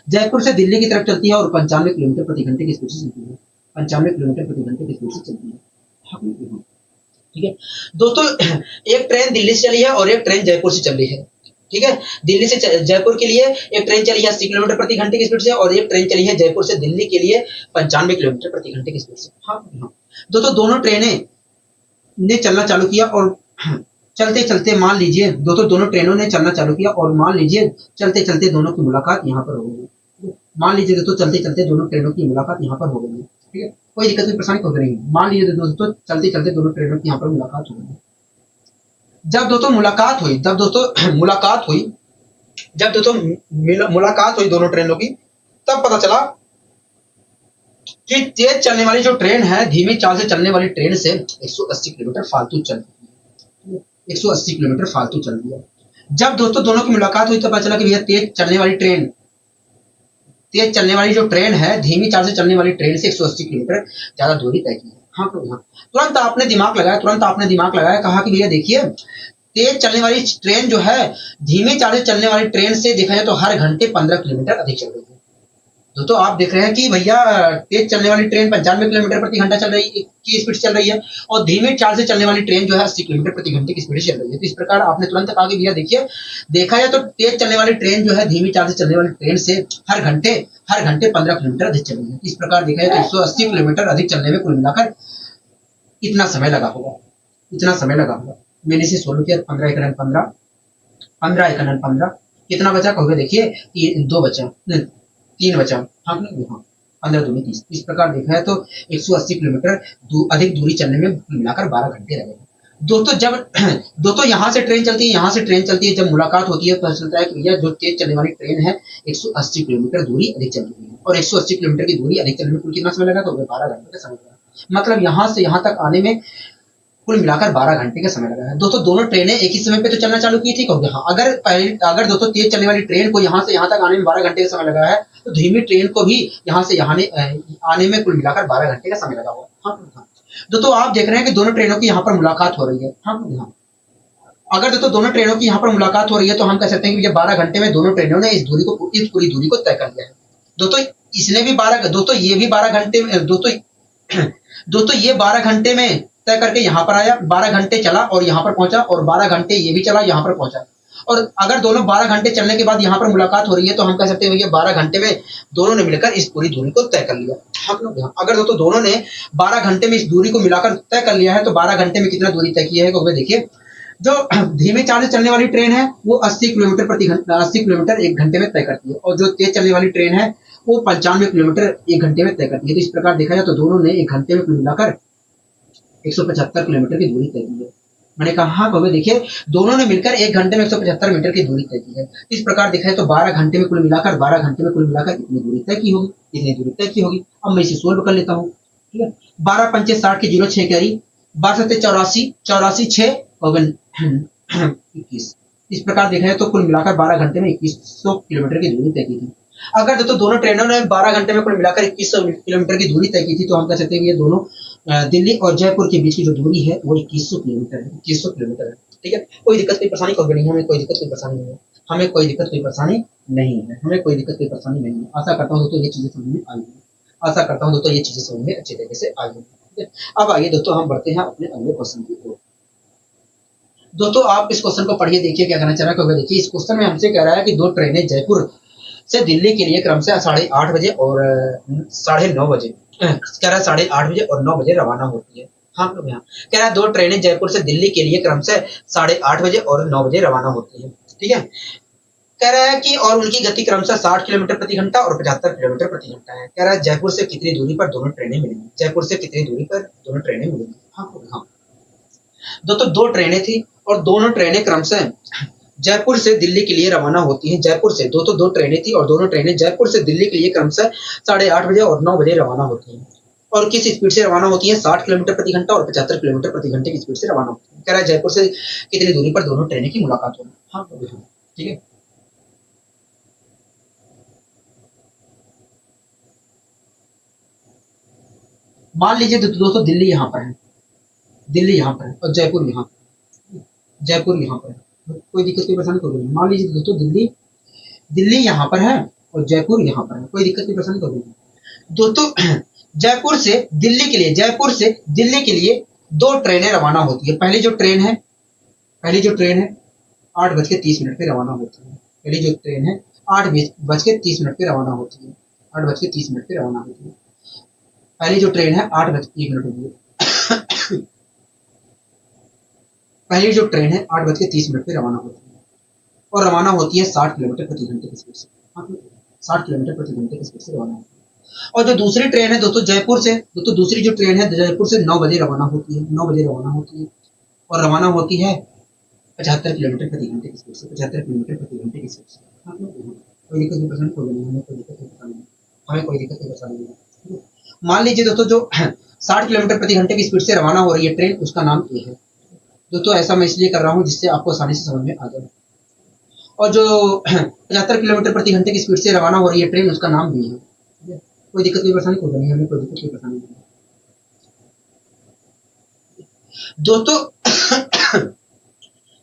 जयपुर से दिल्ली की तरफ चलती है और 95 किलोमीटर प्रति घंटे की स्पीड से चलती है। 95 किलोमीटर प्रति घंटे की स्पीड से चलती है। ठीक है दोस्तों एक ट्रेन दिल्ली से चली है और एक ट्रेन जयपुर से चल रही है। ठीक है, दिल्ली से जयपुर के लिए एक ट्रेन चली है 80 किलोमीटर प्रति घंटे की स्पीड से और एक ट्रेन चली है जयपुर से दिल्ली के लिए 95 किलोमीटर प्रति घंटे की स्पीड से। हाँ दोस्तों दोनों ट्रेनें ने चलना चालू किया और चलते चलते मान लीजिए दोनों ट्रेनों ने चलना चालू किया और मान लीजिए चलते चलते दोनों की मुलाकात यहाँ पर हो गई। मान लीजिए दोस्तों चलते चलते दोनों ट्रेनों की मुलाकात यहाँ पर हो गई। ठीक है, कोई दिक्कत कोई परेशानी हो रही है। मान लीजिए दोस्तों चलते चलते दोनों ट्रेनों की यहाँ पर मुलाकात हो गई। जब दोस्तों मुलाकात हुई दोनों ट्रेनों की, तब पता चला कि तेज चलने वाली जो ट्रेन है धीमी चाल से चलने वाली ट्रेन से 180 किलोमीटर फालतू चल रही है। 180 किलोमीटर फालतू चल रही है। जब दोस्तों दोनों की मुलाकात हुई तो पता चला कि भैया तेज चलने वाली जो ट्रेन है धीमी चाल से चलने वाली ट्रेन से 180 किलोमीटर ज्यादा दूरी तय की है। हाँ तो हाँ, तुरंत आपने दिमाग लगाया, कहा कि भैया देखिए तेज चलने वाली ट्रेन जो है धीमी चाल से चलने वाली ट्रेन से देखा जाए तो हर घंटे 15 किलोमीटर अधिक चल रही है। दोस्तों आप देख रहे हैं कि भैया तेज चलने वाली ट्रेन 95 किलोमीटर प्रति घंटा की स्पीड चल रही है और धीमी चाल से चलने वाली ट्रेन जो है 80 किलोमीटर प्रति घंटे की स्पीड से चल रही है। तो इस प्रकार आपने तुरंत कहा कि भैया देखिए देखा जाए तो तेज चलने वाली ट्रेन जो है धीमी चाल से चलने वाली ट्रेन से हर घंटे 15 किलोमीटर अधिक चल रही है। इस प्रकार देखा जाए तो 180 किलोमीटर अधिक चलने में कुल मिलाकर इतना समय लगा होगा। मैंने इसे सोल्व किया, 15 एकड़ 15 कितना बचा कहोगे? देखिए 2 बचा, 3 बचा। हाँ 15 दूनी 30। इस प्रकार देखा है तो 180 किलोमीटर अधिक दूरी चलने में मिलाकर 12 घंटे लगेगा। दोस्तों यहाँ से ट्रेन चलती है, जब मुलाकात होती है तो पता चलता है कि भैया जो तेज चलने वाली ट्रेन है 180 किलोमीटर दूरी अधिक चल रही है और 180 किलोमीटर की दूरी अधिक चलने में कुल कितना समय लगा? तो 12 घंटे का समय लगा। मतलब यहाँ से यहाँ तक आने में कुल मिलाकर 12 घंटे का समय लगा है। दोस्तों दोनों ट्रेनें एक ही समय पे तो चलना चालू की थी कहोगे? हाँ, अगर दोस्तों तेज चलने वाली ट्रेन को यहाँ से यहाँ तक आने में 12 घंटे का समय लगा है तो धीमी ट्रेन को भी यहाँ से यहाँ आने में कुल मिलाकर 12 घंटे का समय लगा हुआ। हाँ दोस्तों आप देख रहे हैं कि दोनों ट्रेनों की यहाँ पर मुलाकात हो रही है। हाँ अगर दोस्तों दोनों ट्रेनों की यहाँ पर मुलाकात हो रही है तो हम कह सकते हैं कि 12 घंटे में दोनों ट्रेनों ने इस पूरी दूरी को तय कर लिया है। दोस्तों इसने भी 12 दोस्तों ये भी 12 घंटे दोस्तों ये 12 घंटे में तय करके यहाँ पर आया, 12 घंटे चला और यहाँ पर पहुंचा और 12 घंटे ये भी चला यहाँ पर पहुंचा। और अगर दोनों 12 घंटे चलने के बाद यहाँ पर मुलाकात हो रही है तो हम कह सकते हैं भैया 12 घंटे में दोनों ने मिलकर इस पूरी दूरी को तय कर लिया। हम लोग यहाँ अगर दोनों ने 12 घंटे में इस दूरी को मिलाकर तय कर लिया है तो 12 घंटे में कितना दूरी तय किया है, तो देखिए जो धीमे चाल से चलने वाली ट्रेन है वो 80 किलोमीटर प्रति घंटा 80 किलोमीटर एक घंटे में तय करती है, और जो तेज चलने वाली ट्रेन है वो 95 किलोमीटर एक घंटे में तय करती है। तो इस प्रकार देखा जाए तो दोनों ने एक घंटे में कुल मिलाकर 175 किलोमीटर की दूरी तय की है। मैंने कहा हाँ कहोगे, देखिए दोनों ने मिलकर एक घंटे में 175 मीटर की दूरी तय की है। इस प्रकार देखा जाए तो 12 घंटे में कुल मिलाकर 12 घंटे में कुल मिलाकर इतनी दूरी तय की होगी, इतनी दूरी तय की होगी। अब मैं इसे सोल्व कर लेता हूँ, ठीक है। 12 पंचे 60 की 0 6 कैरी, 12 सत्ते 84 84 6 और 21। इस प्रकार देखा जाए तो कुल मिलाकर 12 घंटे में 2100 किलोमीटर की दूरी तय की थी। अगर दोनों ट्रेनों ने 12 घंटे में कुल मिलाकर 2100 किलोमीटर की दूरी तय की थी तो हम कह सकते हैं कि ये दोनों दिल्ली और जयपुर के बीच की जो दूरी है वो 2100 किलोमीटर है, 2100 किलोमीटर है, ठीक है। कोई दिक्कत कोई परेशानी कभी नहीं, हमें कोई दिक्कत कोई परेशानी नहीं है, हमें कोई दिक्कत कोई परेशानी नहीं है, हमें कोई दिक्कत कोई परेशानी नहीं है। आशा करता हूँ दोस्तों ये चीजें समझ में आई होंगी, आशा करता हूँ दोस्तों ये चीजें समझ में अच्छी तरीके से आई होंगी, ठीक है। अब आइए दोस्तों हम बढ़ते हैं अपने अगले क्वेश्चन की ओर। दोस्तों आप इस क्वेश्चन को पढ़िए, देखिए क्या कहना चाह रहा है। देखिए इस क्वेश्चन में हमसे कह रहा है कि दो ट्रेनें जयपुर से दिल्ली के लिए क्रमशः 8:30 बजे और 9:30 बजे कह रहा है 8:30 बजे और 9 बजे रवाना होती है। हाँ लोग यहाँ कह रहा है दो ट्रेनें जयपुर से दिल्ली के लिए क्रमशः 8:30 बजे और 9 बजे रवाना होती है, ठीक है। कह रहा है कि और उनकी गति क्रमशः 60 किलोमीटर प्रति घंटा और 75 किलोमीटर प्रति घंटा है। कह रहा है जयपुर से कितनी दूरी पर दोनों ट्रेनें मिलेंगी, जयपुर से कितनी दूरी पर दोनों ट्रेनें मिलेंगी। हाँ दोस्तों दो ट्रेनें थी और दोनों ट्रेनें क्रमशः जयपुर से दिल्ली के लिए रवाना होती हैं। जयपुर से दो ट्रेनें थी और दोनों ट्रेनें जयपुर से दिल्ली के लिए क्रमशः 8:30 बजे और 9 बजे रवाना होती हैं। और किस स्पीड से रवाना होती है, 60 किलोमीटर प्रति घंटा और 75 किलोमीटर प्रति घंटे की स्पीड से रवाना होती है। कह रहा है जयपुर से कितनी दूरी पर दोनों ट्रेनें की मुलाकात होगी। हाँ ठीक है। मान लीजिए दोस्तों दिल्ली यहाँ पर है, दिल्ली यहाँ पर है और जयपुर यहाँ पर, जयपुर यहाँ पर है, कोई दिक्कत कोई परेशानी कोई नहीं। मान लीजिए दोस्तों दिल्ली यहाँ पर है और जयपुर यहाँ पर है, कोई दिक्कत कोई परेशानी कोई नहीं। दोस्तों जयपुर से दिल्ली के लिए, जयपुर से दिल्ली के लिए दो ट्रेनें रवाना होती है। पहली जो ट्रेन है 8:30 पे रवाना होती है। पहली जो ट्रेन है 8:30 पे रवाना होती है, 8:30 पे रवाना होती है। पहली जो ट्रेन है 8:01 पहली जो ट्रेन है 8:30 पे रवाना होती है और रवाना होती है 60 किलोमीटर प्रति घंटे की स्पीड से। 60 किलोमीटर प्रति घंटे की स्पीड से रवाना होती है। और जो दूसरी ट्रेन है दोस्तों दूसरी जो ट्रेन है जयपुर से 9 बजे रवाना होती है, 9 बजे रवाना होती है और रवाना होती है 75 किलोमीटर प्रति घंटे की स्पीड से, 75 किलोमीटर प्रति घंटे की स्पीड से। कोई दिक्कत नहीं, परेशानी कोई नहीं, हमें कोई दिक्कत नहीं परेशानी नहीं, हमें कोई दिक्कत नहीं परेशानी नहीं। मान लीजिए दोस्तों जो 60 किलोमीटर प्रति घंटे की स्पीड से रवाना हो रही है ट्रेन, उसका नाम ए है। दोस्तों ऐसा मैं इसलिए कर रहा हूँ जिससे आपको आसानी से समझ में आ जाए। और जो 75 किलोमीटर प्रति घंटे की स्पीड से रवाना हो रही है ट्रेन, उसका नाम बी है। कोई दिक्कत कोई परेशानी कोई नहीं, हमें कोई दिक्कत कोई परेशानी नहीं।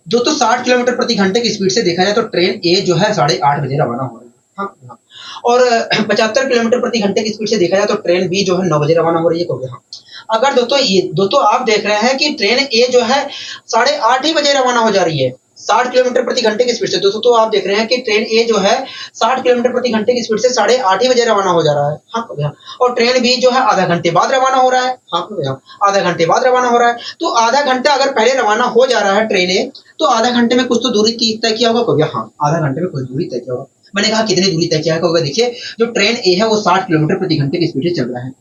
दोस्तों 60 किलोमीटर प्रति घंटे की स्पीड से देखा जाए तो ट्रेन ए जो है 8:30 बजे रवाना हो रही है। हाँ। और 75 किलोमीटर प्रति घंटे की स्पीड से देखा जाए तो ट्रेन बी जो है 9 बजे रवाना हो रही है। हाँ। अगर दोस्तों आप देख रहे हैं कि ट्रेन ए जो है 8:30 बजे रवाना हो जा रही है 60 किलोमीटर प्रति घंटे की स्पीड से। दोस्तों तो आप देख रहे हैं कि ट्रेन ए जो है 60 किलोमीटर प्रति घंटे की स्पीड से 8:30 बजे रवाना हो जा रहा है। हाँ भैया। और ट्रेन बी जो है आधा घंटे बाद रवाना हो रहा है। हाँ भैया, आधा घंटे बाद रवाना हो रहा है। तो आधा घंटा अगर पहले रवाना हो जा रहा है ट्रेन ए, तो आधा घंटे में कुछ तो दूरी तय किया होगा भैया। हाँ, आधा घंटे में कुछ दूरी तय किया होगा। मैंने कहा कितनी दूरी तय किया होगा। देखिए जो ट्रेन ए है वो 60 किलोमीटर प्रति घंटे की स्पीड से चल रहा है।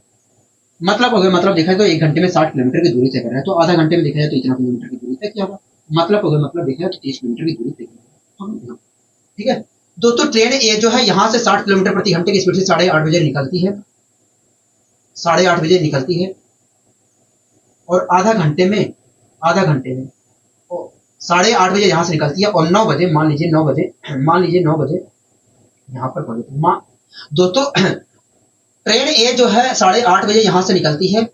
मतलब देखा तो 1 घंटे में 60 किलोमीटर की दूरी तय कर रहा है, तो आधा घंटे में देखा जाए तो इतना किलोमीटर की दूरी तय किया होगा। मतलब देखा तो 30 किलोमीटर की दूरी तय की। ठीक है दोस्तों, ट्रेन ए जो है यहाँ से 60 किलोमीटर प्रति घंटे की स्पीड से 8:30 बजे निकलती है, 8:30 बजे निकलती है और आधा घंटे में 8:30 बजे यहाँ से निकलती है और 9 बजे मान लीजिए 9 बजे यहाँ पर पहुंचती। दोस्तों ट्रेन ए जो है 8:30 बजे यहाँ से निकलती है,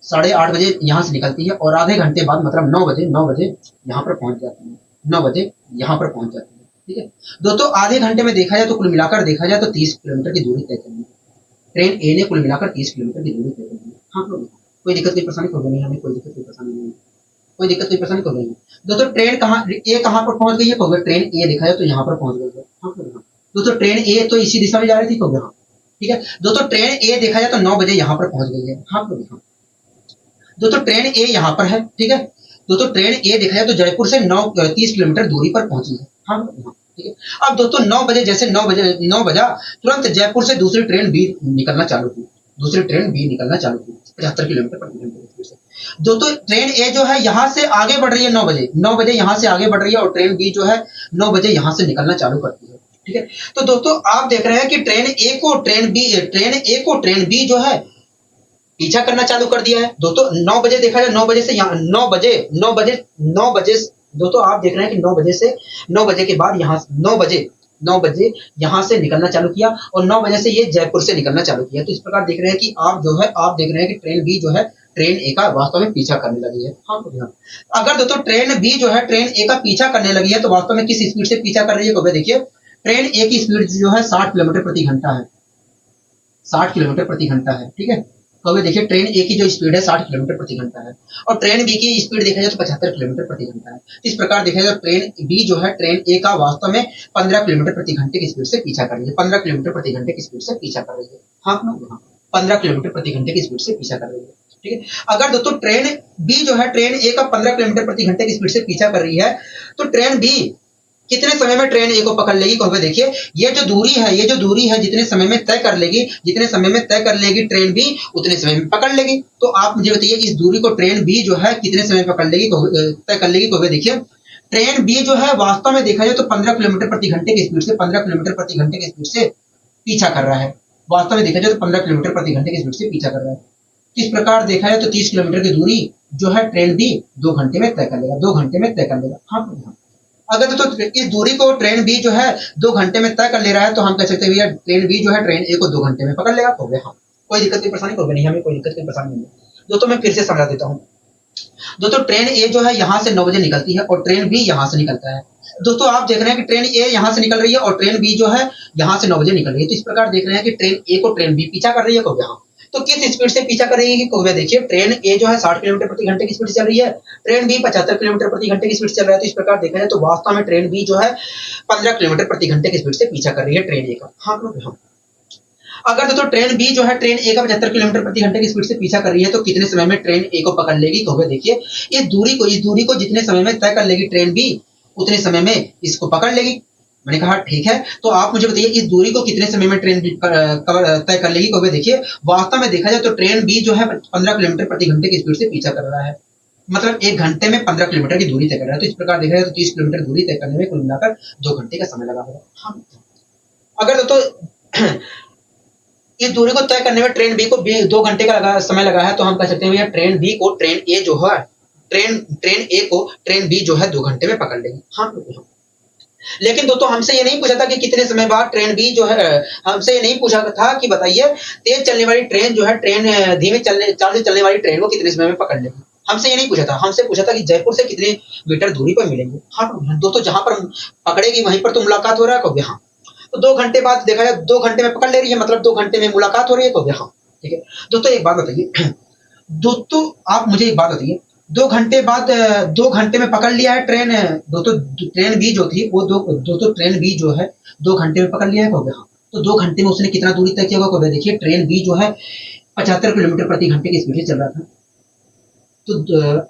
8:30 बजे यहाँ से निकलती है और आधे घंटे बाद मतलब 9 बजे यहाँ पर पहुंच जाती है। 9 बजे यहाँ पर पहुंच जाती है। ठीक है दोस्तों, आधे घंटे में देखा जाए तो कुल मिलाकर देखा जाए तो 30 किलोमीटर की दूरी तय करनी है। ट्रेन ए ने कुल मिलाकर 30 किलोमीटर की दूरी तय करनी है। हाँ कोई दिक्कत कोई परेशानी कोई नहीं, हमें कोई दिक्कत कोई परेशानी नहीं। कोई दिक्कत कोई परेशानी कहोगे नहीं। दोस्तों ट्रेन कहाँ पर पहुंच गई है कहोगे, ट्रेन ए दिखा है तो यहाँ पर पहुंच गई है। हाँ कहोगे हाँ। दोस्तों ट्रेन ए तो इसी दिशा में जा रही थी कहोगे हाँ। ठीक है, दोस्तों ट्रेन ए देखा जाए तो 9 बजे यहाँ पर पहुंच गई है। हाँ कहोगे हाँ। दोस्तों ट्रेन ए यहाँ पर है, ठीक है। दोस्तों ट्रेन ए देखा जाए तो जयपुर से 30 किलोमीटर दूरी पर पहुंची है। हाँ हाँ, ठीक है। अब दोस्तों 9 बजे, जैसे 9 बजा, तुरंत जयपुर से दूसरी ट्रेन बी निकलना चालू हुई। दूसरी ट्रेन बी निकलना चालू हुई 75 किलोमीटर प्रति घंटे की स्पीड से। दोस्तों ट्रेन ए जो है यहाँ से आगे बढ़ रही है 9 बजे यहाँ से आगे बढ़ रही है, और ट्रेन बी जो है 9 बजे यहाँ से निकलना चालू करती है। ठीक है, तो दोस्तों आप देख रहे हैं कि ट्रेन ए को ट्रेन बी जो है पीछा करना चालू कर दिया है। दोस्तों 9 बजे देखा जाए, 9 बजे से यहाँ 9 बजे दोस्तों आप देख रहे हैं कि 9 बजे से 9 बजे के बाद यहाँ 9 बजे यहाँ से निकलना चालू किया, और 9 बजे से ये जयपुर से निकलना चालू किया। तो इस प्रकार देख रहे हैं कि आप देख रहे हैं कि ट्रेन बी जो है ट्रेन ए का वास्तव में पीछा करने लगी है। हाँ तो हाँ। अगर दोस्तों ट्रेन बी जो है ट्रेन ए का पीछा करने लगी है तो वास्तव में किस स्पीड से पीछा कर रही है, तो देखिए ट्रेन ए की स्पीड जो है 60 किलोमीटर प्रति घंटा है। 60 किलोमीटर प्रति घंटा है, ठीक है। तो अभी देखिए ट्रेन ए की जो स्पीड है 60 किलोमीटर प्रति घंटा है, और ट्रेन बी की स्पीड देखा जाए तो 75 किलोमीटर प्रति घंटा है। इस प्रकार देखा जाए तो ट्रेन बी जो है ट्रेन ए का वास्तव में 15 किलोमीटर प्रति घंटे की स्पीड से पीछा कर रही है। 15 किलोमीटर प्रति घंटे की स्पीड से पीछा कर रही है। हाँ हाँ, 15 किलोमीटर प्रति घंटे की स्पीड से पीछा कर रही है। ठीक है, अगर दोस्तों ट्रेन बी जो है ट्रेन ए का 15 किलोमीटर प्रति घंटे की स्पीड से पीछा कर रही है, तो ट्रेन बी कितने समय में ट्रेन ए को पकड़ लेगी, कहोगे देखिए ये जो दूरी है जितने समय में तय कर लेगी ट्रेन बी उतने समय में पकड़ लेगी। तो आप मुझे बताइए इस दूरी को ट्रेन बी जो है कितने समय में पकड़ लेगी, तय कर लेगी, कहोगे देखिए ट्रेन बी जो है वास्तव में देखा जाए तो 15 किलोमीटर प्रति घंटे की स्पीड से 15 किलोमीटर प्रति घंटे की स्पीड से पीछा कर रहा है। वास्तव में देखा जाए तो 15 किलोमीटर प्रति घंटे की स्पीड से पीछा कर रहा है। इस प्रकार देखा जाए तो 30 किलोमीटर की दूरी जो है ट्रेन बी 2 घंटे में तय कर लेगा। 2 घंटे में तय कर लेगा। हाँ, अगर तो इस दूरी को ट्रेन बी जो है 2 घंटे में तय कर ले रहा है, तो हम कह सकते हैं भैया ट्रेन बी जो है ट्रेन ए को 2 घंटे में पकड़ लेगा। हो गया, हाँ कोई दिक्कत की परेशानी होगी नहीं, हमें कोई दिक्कत की परेशानी नहीं है। दोस्तों मैं फिर से समझा देता हूँ। दोस्तों ट्रेन ए जो है यहाँ से 9 बजे निकलती है, और ट्रेन बी यहाँ से निकलता है। दोस्तों आप देख रहे हैं कि ट्रेन ए यहाँ से निकल रही है और ट्रेन बी जो है यहाँ से 9 बजे निकल रही है। तो इस प्रकार देख रहे हैं कि ट्रेन ए को ट्रेन बी पीछा कर रही है। हो गया, हाँ तो किस स्पीड से पीछा कर रही है, को देखिए ट्रेन ए जो है 60 किलोमीटर प्रति घंटे की स्पीड से चल रही है, ट्रेन बी 75 किलोमीटर प्रति घंटे की स्पीड से चल रहा है। तो इस प्रकार देखा जाए तो वास्तव में ट्रेन बी जो है 15 किलोमीटर प्रति घंटे की स्पीड से पीछा कर रही है ट्रेन ए का। हाँ हाँ, अगर दोस्तों ट्रेन बी जो है ट्रेन ए का 75 किलोमीटर प्रति घंटे की स्पीड से पीछा कर रही है, तो कितने समय में ट्रेन ए को पकड़ लेगी, कहोगे देखिए इस दूरी को जितने समय में तय कर लेगी ट्रेन बी उतने समय में इसको पकड़ लेगी। मैंने कहा ठीक है, तो आप मुझे बताइए इस दूरी को कितने समय में ट्रेन तय कर लेगी, कहोगे देखिए वास्तव में देखा जाए तो ट्रेन बी जो है 15 किलोमीटर प्रति घंटे की स्पीड से पीछा कर रहा है। मतलब 1 घंटे में 15 किलोमीटर की दूरी तय कर रहा है। तो इस प्रकार देखा जाए तो 30 किलोमीटर दूरी तय करने में कुल मिलाकर 2 घंटे का समय लगा होगा। हाँ, अगर दोस्तों इस दूरी को तय करने में ट्रेन बी को 2 घंटे का समय लगा है, तो हम कह सकते हैं भैया ट्रेन बी को ट्रेन ए जो है ट्रेन ए को ट्रेन बी जो है 2 घंटे में पकड़ लेगी। हाँ, लेकिन दोस्तों हमसे ये नहीं पूछा था कि कितने समय बाद ट्रेन बी जो है, हमसे ये नहीं पूछा था कि बताइए तेज चलने वाली ट्रेन जो है ट्रेन धीमे चाल से चलने वाली ट्रेन को कितने समय में पकड़ लेगी। हमसे ये नहीं पूछा था, हमसे पूछा था कि जयपुर से कितने मीटर दूरी पर मिलेंगे। हाँ दोस्तों जहां पर पकड़ेगी वहीं पर तो मुलाकात हो रहा है, कहोगे हाँ। तो 2 घंटे बाद देखा जाए 2 घंटे में पकड़ ले रही है, मतलब 2 घंटे में मुलाकात हो रही है, कहोगे हाँ। ठीक है दोस्तों एक बात बताइए, दोस्तों आप मुझे एक बात बताइए, 2 घंटे बाद 2 घंटे में पकड़ लिया है ट्रेन, दोस्तों ट्रेन बी जो थी वो दोस्तों ट्रेन बी जो है 2 घंटे में पकड़ लिया है, कहोगे हाँ। तो 2 घंटे में उसने कितना दूरी तय किया होगा, कहोगे देखिए ट्रेन बी जो है 75 किलोमीटर प्रति घंटे की स्पीड से चल रहा था। तो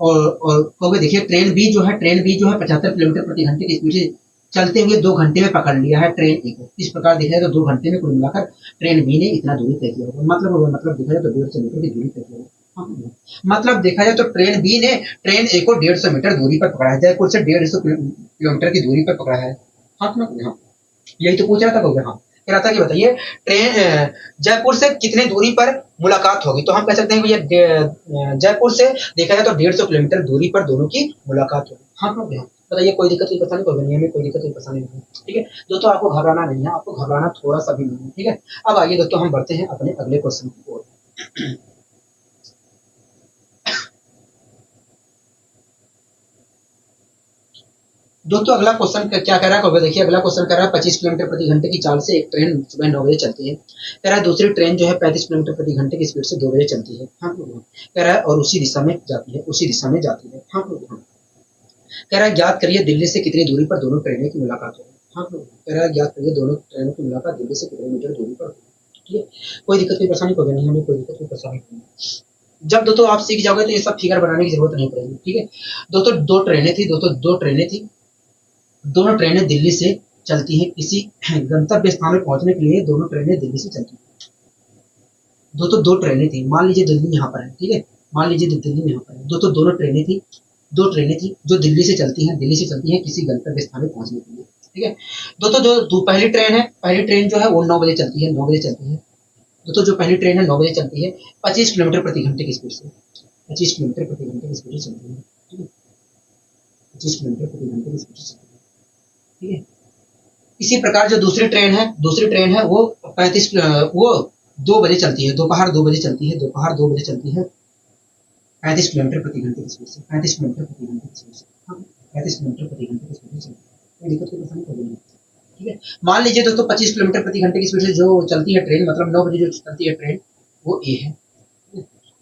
और कहोगे देखिए ट्रेन बी जो है 75 किलोमीटर प्रति घंटे की स्पीड से चलते हुए 2 घंटे में पकड़ लिया है ट्रेन ए को। इस प्रकार देखा जाए तो 2 घंटे में कुल मिलाकर ट्रेन बी ने इतना दूरी तय किया होगा। मतलब देखा जाए तो 150 मीटर की दूरी तय की होगी। मतलब देखा जाए तो ट्रेन बी ने ट्रेन ए को 150 मीटर दूरी पर पकड़ा है, जयपुर से 150 किलोमीटर की दूरी पर पकड़ा है। हाँ हाँ, यही तो पूछ रहा था, कहोगे हाँ। कह रहा था कि बताइए ट्रेन जयपुर से कितने दूरी पर मुलाकात होगी, तो हम कह सकते हैं भैया जयपुर से देखा जाए तो 150 किलोमीटर दूरी पर दोनों की मुलाकात होगी। हाँ हाँ, बताइए कोई दिक्कत की परेशानी कोई नहीं, हमें कोई दिक्कत की परेशानी नहीं है। ठीक है दोस्तों, आपको घबराना नहीं है, आपको घबराना थोड़ा सा भी नहीं है। ठीक है, अब आइए दोस्तों हम बढ़ते हैं अपने अगले क्वेश्चन की ओर। दोस्तों अगला क्वेश्चन क्या कह रहा है, देखिए अगला क्वेश्चन कह रहा है 25 किलोमीटर प्रति घंटे की चाल से एक ट्रेन सुबह 9 बजे चलती है। कह रहा है दूसरी ट्रेन जो है 35 किलोमीटर प्रति घंटे की स्पीड से 2 बजे चलती है। हाँ कह रहा है और उसी दिशा में जाती है, उसी दिशा में जाती है। हाँ कह रहा है ज्ञात करिए दिल्ली से कितनी दूरी पर दोनों ट्रेनों की मुलाकात होगी। हाँ कह रहा है ज्ञात करिए दोनों ट्रेनों की मुलाकात दिल्ली से कितने मीटर दूरी पर होगी। ठीक है, कोई दिक्कत कोई परेशानी होगी नहीं, हमें कोई दिक्कत कोई परेशानी नहीं। जब दोस्तों आप सीख जाओगे तो ये सब फिगर बनाने की जरूरत नहीं पड़ेगी। ठीक है दोस्तों, दो ट्रेनें थी दोस्तों, दो ट्रेनें थी, दोनों ट्रेनें दिल्ली से चलती हैं किसी गंतव्य स्थान में पहुंचने के लिए, दोनों ट्रेनें दिल्ली से चलती हैं। दोस्तों दो ट्रेनें थी, मान लीजिए दिल्ली यहाँ पर है। ठीक है, मान लीजिए दिल्ली यहाँ पर है दोस्तों, दोनों ट्रेनें थी, दो ट्रेनें थी जो दिल्ली से चलती हैं, दिल्ली से चलती हैं किसी गंतव्य स्थान में पहुंचने के लिए। ठीक है दोस्तों, जो पहली ट्रेन है, पहली ट्रेन जो है वो 9 बजे चलती है, 9 बजे चलती है दोस्तों, जो पहली ट्रेन है 9 बजे चलती है 25 किलोमीटर प्रति घंटे की स्पीड से, 25 किलोमीटर प्रति घंटे की स्पीड से चलती है। ठीक है, 25 किलोमीटर प्रति घंटे की स्पीड से चलती है। ठीक है, इसी प्रकार जो दूसरी ट्रेन है वो 35 वो 2 बजे चलती है, दोपहर 2 बजे चलती है, दोपहर 2 बजे चलती है 35 किलोमीटर प्रति घंटे की स्पीड से, 35 किलोमीटर प्रति घंटे की स्पीड से। हाँ 35 किलोमीटर प्रति घंटे की स्पीड से चलती है, कोई दिक्कत कोई परेशानी कोई नहीं। ठीक है, मान लीजिए दोस्तों 25 किलोमीटर प्रति घंटे की स्पीड से जो चलती है ट्रेन, मतलब 9 बजे जो चलती है ट्रेन वो ए है,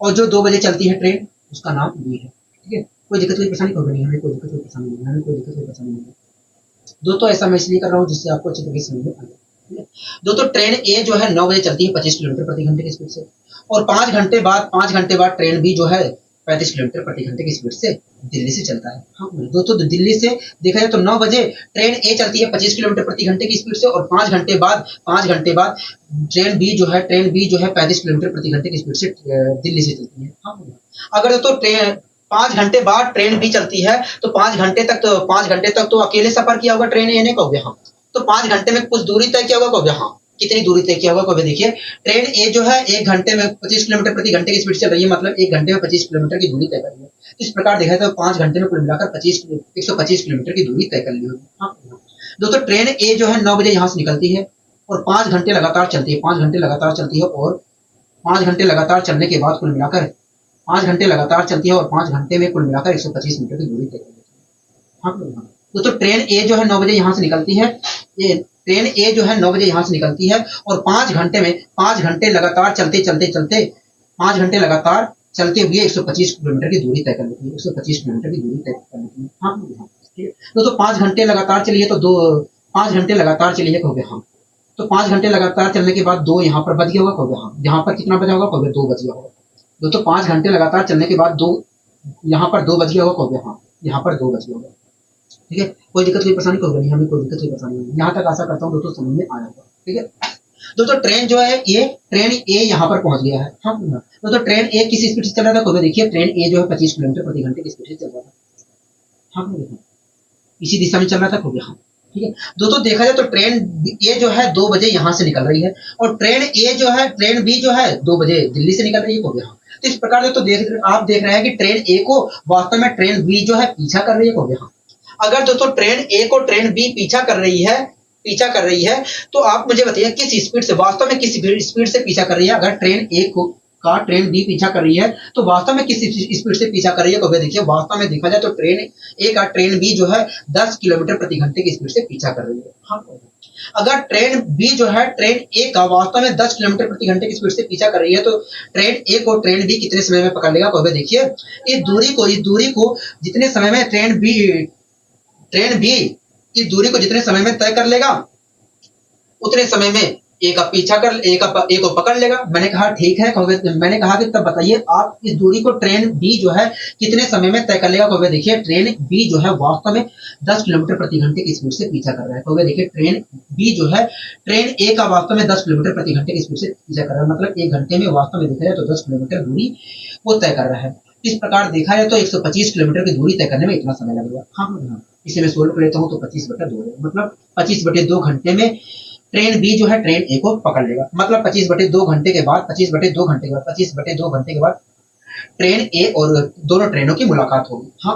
और जो 2 बजे चलती है ट्रेन उसका नाम बी है। ठीक है, कोई दिक्कत कोई परेशानी होगी नहीं, हमें कोई दिक्कत कोई परेशानी नहीं, हमें कोई दिक्कत कोई परेशानी नहीं। दोस्तों ऐसा मैं इसलिए कर रहा हूँ जिससे आपको अच्छी तरीके से समझ में आ जाए। ठीक है दोस्तों, ट्रेन ए जो है 9 बजे चलती है 25 किलोमीटर प्रति घंटे की स्पीड से, और 5 घंटे बाद ट्रेन बी जो है 35 किलोमीटर प्रति घंटे की स्पीड से दिल्ली से चलता है। हाँ दोस्तों, दिल्ली से देखा जाए तो 9 बजे ट्रेन ए चलती है 25 किलोमीटर प्रति घंटे की स्पीड से, और 5 घंटे बाद ट्रेन बी जो है 35 किलोमीटर प्रति घंटे की स्पीड से दिल्ली से चलती है। हाँ अगर दोस्तों ट्रेन 5 घंटे बाद ट्रेन बी चलती है तो 5 घंटे तक तो अकेले सफर किया होगा ट्रेन ए ने, कहोगे हाँ, तो 5 घंटे में कुछ दूरी तय किया होगा, कहोगे हाँ, कितनी दूरी तय किया होगा, कहोगे देखिए ट्रेन ए जो है 1 घंटे में 25 किलोमीटर प्रति घंटे की स्पीड चल रही है, मतलब 1 घंटे में 25 किलोमीटर की दूरी तय कर रही है। इस प्रकार देखा जाए तो 5 घंटे में कुल मिलाकर 125 किलोमीटर की दूरी तय कर ली होगी। हाँ दोस्तों, ट्रेन ए जो है 9 बजे यहाँ से निकलती है और 5 घंटे लगातार चलती है, 5 घंटे लगातार चलती है, और 5 घंटे लगातार चलने के बाद कुल मिलाकर 5 घंटे लगातार चलती है और 5 घंटे में कुल मिलाकर 125 मीटर की दूरी तय कर लेती है। हाँ तो ट्रेन ए जो है 9 बजे यहाँ से निकलती है, ये ट्रेन ए जो है 9 बजे यहाँ से निकलती है और 5 घंटे लगातार चलते 5 घंटे लगातार चलते हुए 125 किलोमीटर की दूरी तय कर लेती है, 125 किलोमीटर की दूरी तय कर लेती है। हाँ ठीक है दोस्तों, 5 घंटे लगातार चलिए तो 5 घंटे लगातार चलिए, कहोगे हाँ, तो 5 घंटे लगातार चलने के बाद 2 यहाँ पर बच गया होगा, कहोगे हाँ, यहाँ पर कितना बचा होगा, कहोगे 2 बच गया होगा। दोस्तों 5 घंटे लगातार चलने के बाद 2 यहाँ पर 2 बच गया होगा, कहोगे हाँ, यहाँ पर 2 बच गया होगा। ठीक है, कोई दिक्कत कोई परेशानी होगी नहीं, हमें कोई दिक्कत कोई परेशानी नहीं। यहाँ तक आशा करता हूँ दोस्तों समझ में आया होगा। ठीक है दोस्तों, ट्रेन जो है ये ट्रेन ए यहाँ पर पहुंच गया है। हाँ दोस्तों, ट्रेन ए किस स्पीड से चल रहा था, कहोगे देखिए ट्रेन ए जो है 25 किलोमीटर प्रति घंटे की स्पीड से चल रहा था। हाँ देखो इसी दिशा में चल रहा था, कहोगे हाँ। ठीक है दोस्तों, देखा जाए तो ट्रेन ए जो है 2 बजे यहाँ से निकल रही है और ट्रेन बी जो है 2 बजे दिल्ली से निकल रही है, कहोगे हाँ। तो इस प्रकार से तो आप देख रहे हैं कि ट्रेन ए को वास्तव में ट्रेन बी जो है पीछा कर रही है, कहोगे हाँ। अगर दोस्तों ट्रेन ए को ट्रेन बी पीछा कर रही है तो आप मुझे बताइए किस स्पीड से, वास्तव में किस स्पीड से पीछा कर रही है। अगर ट्रेन ए को का ट्रेन बी पीछा कर रही है तो वास्तव में किस स्पीड से पीछा कर रही है, कहोगे देखिए वास्तव में देखा जाए तो ट्रेन ए का ट्रेन बी जो है 10 किलोमीटर प्रति घंटे की स्पीड से पीछा कर रही है। हाँ अगर ट्रेन बी जो है ट्रेन ए का वास्तव में 10 किलोमीटर प्रति घंटे की स्पीड से पीछा कर रही है तो ट्रेन ए को ट्रेन बी कितने समय में पकड़ लेगा, कहोगे देखिए इस दूरी को जितने समय में ट्रेन बी इस दूरी को जितने समय में तय कर लेगा उतने समय में ए का पीछा कर ए को पकड़ लेगा। मैंने कहा ठीक है, मैंने कहा कि तब बताइए आप इस दूरी को ट्रेन बी जो है कितने समय में तय कर लेगा, कहोगे देखिए ट्रेन बी जो है वास्तव में 10 किलोमीटर प्रति घंटे की स्पीड से पीछा कर रहा है, कहोगे देखिए ट्रेन बी जो है ट्रेन ए का वास्तव में 10 किलोमीटर प्रति घंटे की स्पीड से पीछा कर रहा है, मतलब 1 घंटे में वास्तव में देखा जाए तो 10 किलोमीटर दूरी वो तय कर रहा है। इस प्रकार देखा जाए तो 125 किलोमीटर की दूरी तय करने में इतना समय लगेगा। हाँ इसे मैं सोल्व कर लेता हूँ तो 25/2 मतलब 25/2 घंटे में ट्रेन बी जो है ट्रेन ए को पकड़ लेगा, मतलब 25/2 घंटे के बाद 25/2 घंटे के बाद ट्रेन ए और दोनों ट्रेनों की मुलाकात होगी। हाँ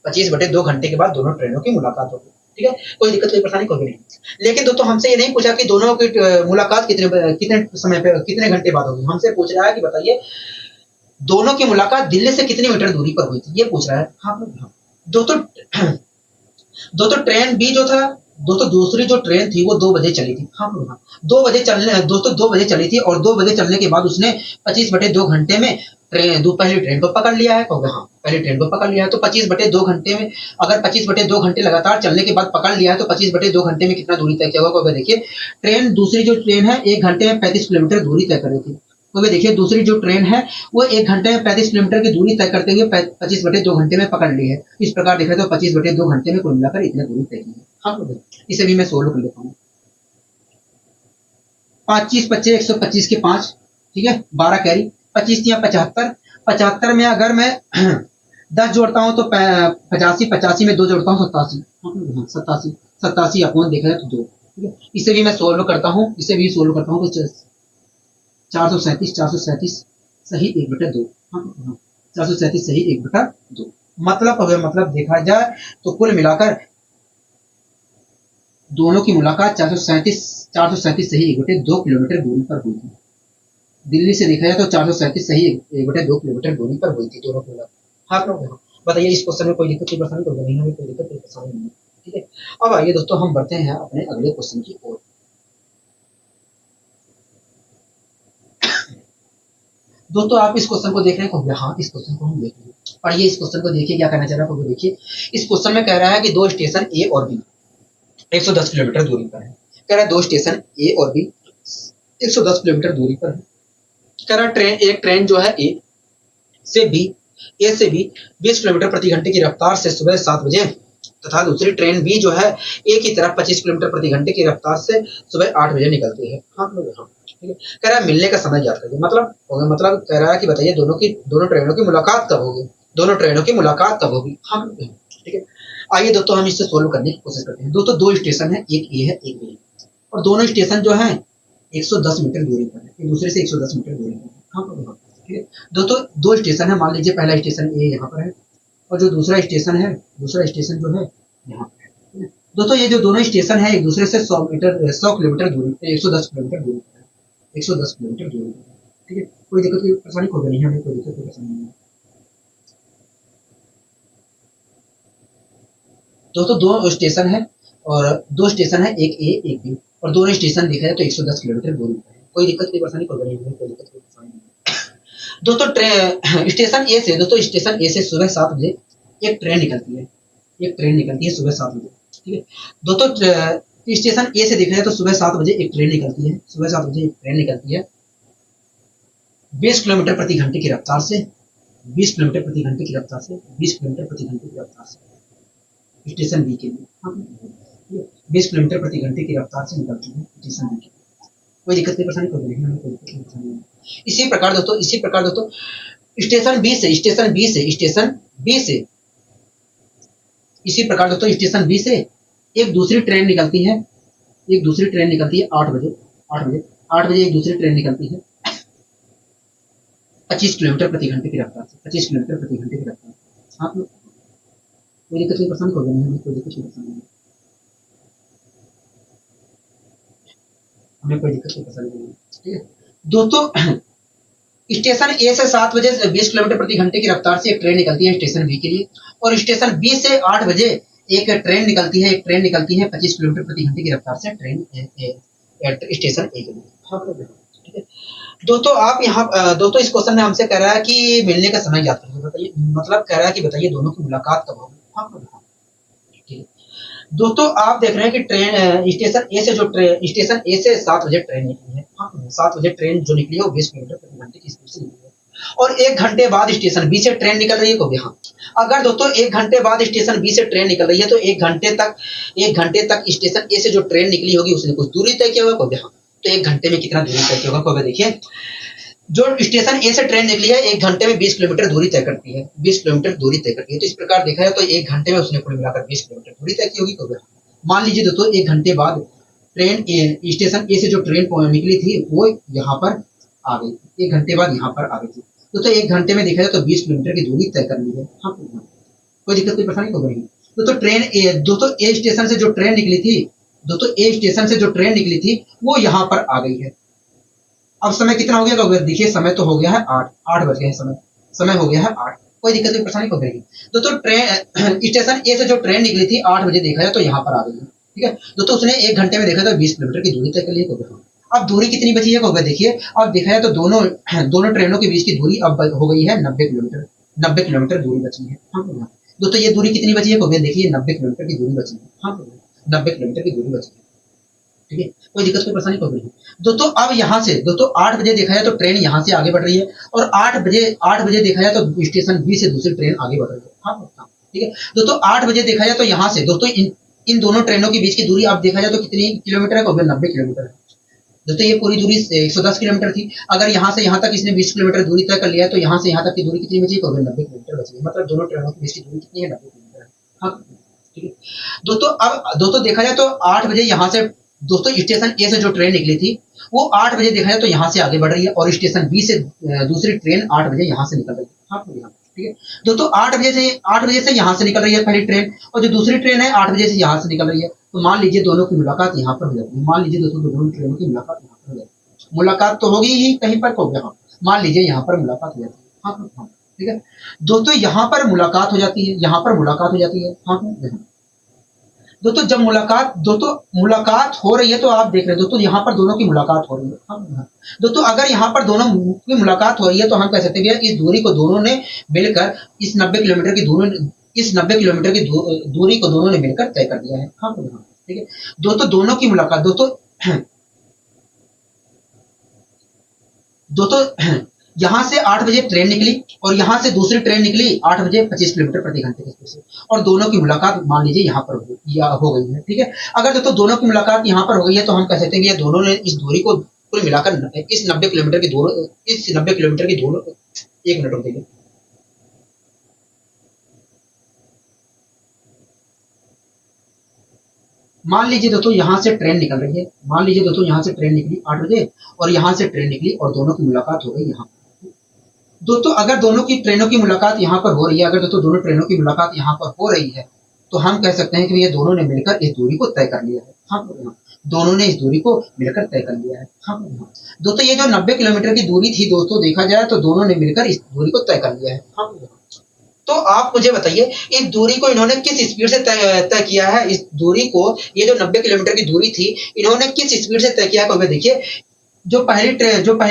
25/2 घंटे के बाद दोनों ट्रेनों की मुलाकात होगी। ठीक है, कोई दिक्कत कोई परेशानी कोई नहीं। लेकिन दोस्तों हमसे ये नहीं पूछा कि दोनों की मुलाकात कितने समय पे कितने घंटे बाद होगी, हमसे पूछ रहा है कि बताइए दोनों की मुलाकात दिल्ली से कितनी मीटर दूरी पर हुई थी, ये पूछ रहा है। हाँ दोस्तों दोस्तों ट्रेन बी जो था, दोस्तों दूसरी जो ट्रेन थी वो 2 बजे चली थी। हाँ हाँ, 2 बजे चलने, दोस्तों 2 बजे चली थी और 2 बजे चलने के बाद उसने 25/2 घंटे में पहली ट्रेन को पकड़ लिया है। कहोगे हाँ, पहली ट्रेन को पकड़ लिया है तो 25/2 घंटे में, अगर 25/2 घंटे लगातार चलने के बाद पकड़ लिया है तो 25/2 घंटे में कितना दूरी तय किया होगा? कहोगे देखिए ट्रेन, दूसरी जो ट्रेन है 1 घंटे में 35 किलोमीटर दूरी तय कर रही थी। तो देखिए दूसरी जो ट्रेन है वो 1 घंटे में 35 किलोमीटर की दूरी तय करते हुए 25/2 घंटे में पकड़ ली है। इस प्रकार देखा तो 25/2 घंटे में कुल मिलाकर इतनी दूरी तय की है। हाँ तो इसे भी मैं सोल्व कर लेता हूँ। 25 25 125 के 5, ठीक है, 12 कैरी, 25 या 75, 75 में अगर मैं 10 जोड़ता हूँ तो 85, 85 में 2 जोड़ता हूँ 87, 87, 87 अपॉन देखा जाए तो 2, ठीक है। इसे भी मैं सोल्व करता हूँ, इसे भी सोल्व करता हूँ तो 437, 437 सही 1/2। हाँ 437 सही 1/2। मतलब अगर मतलब देखा जाए तो कुल मिलाकर दोनों की मुलाकात 437 सही 1/2 किलोमीटर दूरी पर हुई थी। दिल्ली से देखा जाए तो 437 सही 1/2 किलोमीटर दूरी पर हुई थी दोनों की मुलाकात। हाँ तो बताइए इस क्वेश्चन में कोई दिक्कत की परेशानी? तो नहीं, हमें कोई दिक्कत कोई परेशानी नहीं है, ठीक है। अब आइए दोस्तों हम बढ़ते हैं अपने अगले क्वेश्चन की ओर। दोस्तों आप इस क्वेश्चन को देख रहे हैं? हाँ, इस क्वेश्चन को हम देख रहे हैं। पढ़िए इस क्वेश्चन को, देखिए क्या कहना चाह रहा है। देखिए इस क्वेश्चन में कह रहा है कि 2 स्टेशन ए और बी 110 किलोमीटर दूरी पर है। कह रहा है 2 स्टेशन ए और बी 110 किलोमीटर दूरी पर है। कह रहा है एक ट्रेन जो है ए से बी 20 किलोमीटर प्रति घंटे की रफ्तार से सुबह 7 बजे तथा दूसरी ट्रेन बी जो है ए की तरफ 25 किलोमीटर प्रति घंटे की रफ्तार से सुबह 8 बजे निकलती है। हाँ ठीक है। कह रहा है मिलने का समय ज्ञात करिए। मतलब कह रहा है कि बताइए दोनों ट्रेनों की मुलाकात कब होगी? दोनों ट्रेनों की मुलाकात कब होगी? हाँ ठीक है। आइए दोस्तों हम इससे सोल्व करने की कोशिश करते हैं। दोस्तों 2 स्टेशन है, एक ए है एक बी है और दोनों स्टेशन जो है 110 मीटर दूरी पर है, एक दूसरे से 110 मीटर दूरी पर है। हाँ ठीक है। दोस्तों 2 स्टेशन है, मान लीजिए पहला स्टेशन ए यहाँ पर है और जो दूसरा स्टेशन जो है यहाँ पर है। दोस्तों ये जो दोनों स्टेशन है एक दूसरे से 100 किलोमीटर दूरी पे, 110 किलोमीटर दूरी पर है, 110 किलोमीटर दूरी पर है, ठीक है। कोई दिक्कत की परेशानी होगी नहीं, हमें कोई दिक्कत की परेशानी नहीं है। दोस्तों 2 स्टेशन है और 2 स्टेशन है, एक ए एक बी और दोनों स्टेशन देखा जाए तो 110 किलोमीटर दूरी पर है। कोई दिक्कत की परेशानी होगी नहीं, कोई दिक्कत की परेशानी नहीं। दोस्तों स्टेशन ए से सुबह 7 बजे एक ट्रेन निकलती है, सुबह 7 बजे, ठीक है। दोस्तों स्टेशन ए से देखा जाए तो सुबह 7 बजे एक ट्रेन निकलती है, 20 किलोमीटर प्रति घंटे की रफ्तार से 20 किलोमीटर प्रति घंटे की रफ्तार से 20 किलोमीटर प्रति घंटे की रफ्तार से स्टेशन बी के लिए 20 किलोमीटर प्रति घंटे की रफ्तार से निकलती है स्टेशन बी के लिए। कोई दिक्कत की परेशानी कोई नहीं, हमें कोई दिक्कत की परेशानी नहीं। इसी प्रकार दोस्तों स्टेशन बी से इसी प्रकार दोस्तों स्टेशन बी से एक दूसरी ट्रेन निकलती है, 8 बजे एक दूसरी ट्रेन निकलती है 25 किलोमीटर प्रति घंटे की रफ्तार से, 25 किलोमीटर प्रति घंटे की रफ्तार से। हाँ कोई दिक्कत की परेशानी होगी नहीं, हमें कोई दिक्कत की परेशानी नहीं, हमें कोई दिक्कत की परेशानी नहीं, ठीक है। दोस्तों स्टेशन ए से 7 बजे 20 किलोमीटर प्रति घंटे की रफ्तार से एक ट्रेन निकलती है स्टेशन बी के लिए और स्टेशन बी से 8 बजे एक ट्रेन निकलती है 25 किलोमीटर प्रति घंटे की रफ्तार से स्टेशन ए के लिए, ठीक है। दोस्तों आप यहाँ दोस्तों इस क्वेश्चन में हमसे कह रहा है कि मिलने का समय ज्ञात करिए। बताइए, मतलब कह रहा है कि बताइए दोनों की मुलाकात कब होगी? ठीक है। दोस्तों आप देख रहे हैं कि स्टेशन ए से 7 बजे ट्रेन निकली है। 7 बजे ट्रेन जो निकली है वो 20 किलोमीटर प्रति घंटे की स्पीड से निकली है और 1 घंटे बाद स्टेशन बी से ट्रेन निकल रही है। को हाँ, अगर दोस्तों 1 घंटे बाद स्टेशन बी से ट्रेन निकल रही है तो 1 घंटे तक स्टेशन ए से जो ट्रेन निकली होगी उसने कुछ दूरी तय किया होगा। को हाँ, तो 1 घंटे में कितना दूरी तय किया होगा? को देखिए जो स्टेशन ए से ट्रेन निकली है 1 घंटे में 20 किलोमीटर दूरी तय करती है, 20 किलोमीटर दूरी तय करती है। तो इस प्रकार देखा जाए तो 1 घंटे में उसने कुल मिलाकर 20 किलोमीटर दूरी तय की होगी। तो मान लीजिए दोस्तों 1 घंटे बाद स्टेशन ए से जो ट्रेन निकली थी वो यहाँ पर आ गई, 1 घंटे बाद यहाँ पर आ गई थी। दोस्तों 1 घंटे में देखा जाए तो 20 किलोमीटर की दूरी तय करनी है। हाँ कोई दिक्कत कोई परेशानी होगी नहीं। दोस्तों ए स्टेशन से जो ट्रेन निकली थी वो यहाँ पर आ गई है। अब समय कितना हो गया? देखिए समय तो हो गया है 8 बज गए हैं, समय हो गया है 8। कोई दिक्कत कोई परेशानी को करेगी। दोस्तों ट्रेन स्टेशन ए से जो ट्रेन निकली थी 8 बजे देखा जाए तो यहाँ पर आ गई है, ठीक है। दोस्तों उसने 1 घंटे में देखा था 20 किलोमीटर की दूरी तय कर ली है, तो अब दूरी कितनी बची है, को देखिए। अब देखा जाए तो दोनों दोनों ट्रेनों के बीच की दूरी अब हो गई है 90 किलोमीटर। 90 किलोमीटर दूरी बची है। हाँ दोस्तों ये दूरी कितनी बची है, को देखिए 90 किलोमीटर की दूरी बची है। हाँ 90 किलोमीटर की दूरी बची है, ठीक है। कोई दिक्कत कोई परेशानी को नहीं। दोस्तों अब यहाँ से दोस्तों 8 बजे देखा जाए तो ट्रेन यहाँ से आगे बढ़ रही है, और 8 बजे देखा जाए तो स्टेशन बी से दूसरी ट्रेन आगे बढ़ रही है। हाँ ठीक है। दोस्तों 8 बजे देखा जाए तो यहाँ से दोस्तों इन दोनों ट्रेनों के बीच की दूरी अब देखा जाए तो कितनी किलोमीटर है, 90 किलोमीटर है। दोस्तों ये पूरी दूरी 110 किलोमीटर थी। अगर यहाँ से यहाँ तक इसने 20 किलोमीटर दूरी तय कर लिया है, तो यहाँ से यहाँ तक की दूरी कितनी बची, 90 किलोमीटर बची है। मतलब दोनों ट्रेनों के बीच की दूरी कितनी है, 90 किलोमीटर है। हाँ ठीक है। दोस्तों अब दोस्तों देखा जाए तो 8 बजे यहाँ से दोस्तों स्टेशन ए से जो ट्रेन निकली थी वो 8 बजे देखा जाए तो यहाँ से आगे बढ़ रही है, और स्टेशन बी से दूसरी ट्रेन 8 बजे यहाँ से निकल रही है। हाँ ठीक है। दोस्तों 8 बजे से यहाँ से निकल रही है पहली ट्रेन, और जो दूसरी ट्रेन है 8 बजे से यहाँ से निकल रही है। तो मान लीजिए दोनों की मुलाकात यहाँ पर हो जाती है। मान लीजिए दोस्तों दोनों ट्रेनों की मुलाकात यहाँ पर हो जाती है। मुलाकात तो होगी ही कहीं पर, को यहाँ मान लीजिए यहाँ पर मुलाकात हो जाती है। हाँ ठीक है। दोस्तों यहाँ पर मुलाकात हो जाती है, यहाँ पर मुलाकात हो जाती है। हाँ दोस्तों जब मुलाकात हो रही है तो आप देख रहे हैं दोस्तों यहाँ पर दोनों की मुलाकात हो रही है। हाँ दोस्तों अगर यहाँ पर दोनों की मुलाकात हो रही है तो हम कह सकते हैं इस दूरी को दोनों ने मिलकर इस 90 किलोमीटर की दूरी को दोनों ने मिलकर तय कर दिया है। हाँ ठीक है। दोस्तों दोनों की मुलाकात दोस्तों यहाँ से 8 बजे ट्रेन निकली, और यहाँ से दूसरी ट्रेन निकली 8 बजे 25 किलोमीटर प्रति घंटे की स्पीड से, और दोनों की मुलाकात मान लीजिए यहाँ पर हो गई है। ठीक है। अगर दोस्तों दोनों की मुलाकात यहाँ पर हो गई है तो हम कह सकते हैं कि ये दोनों ने इस दूरी को कुल मिलाकर इस 90 किलोमीटर की दोनों 1 मिनट रुक देंगे। मान लीजिए दोस्तों यहाँ से ट्रेन निकल रही है, मान लीजिए दोस्तों यहाँ से ट्रेन निकली 8 बजे, और यहाँ से ट्रेन निकली और दोनों की मुलाकात हो गई यहाँ। दोस्तों अगर दोनों की ट्रेनों की मुलाकात यहाँ पर हो रही है, अगर दोस्तों दोनों ट्रेनों की मुलाकात यहाँ पर हो रही है, तो हम कह सकते हैं कि ये दोनों ने मिलकर इस दूरी को तय कर लिया है। हाँ दोनों ने इस दूरी को मिलकर तय कर लिया है। हाँ दोस्तों ये जो 90 किलोमीटर की दूरी थी दोस्तों देखा जाए तो दोनों ने मिलकर इस दूरी को तय कर लिया है। हाँ तो आप मुझे बताइए इस दूरी को इन्होंने किस स्पीड से तय किया है। इस दूरी को, ये जो 90 किलोमीटर की दूरी थी, इन्होंने किस स्पीड से तय किया है। देखिए जो पहली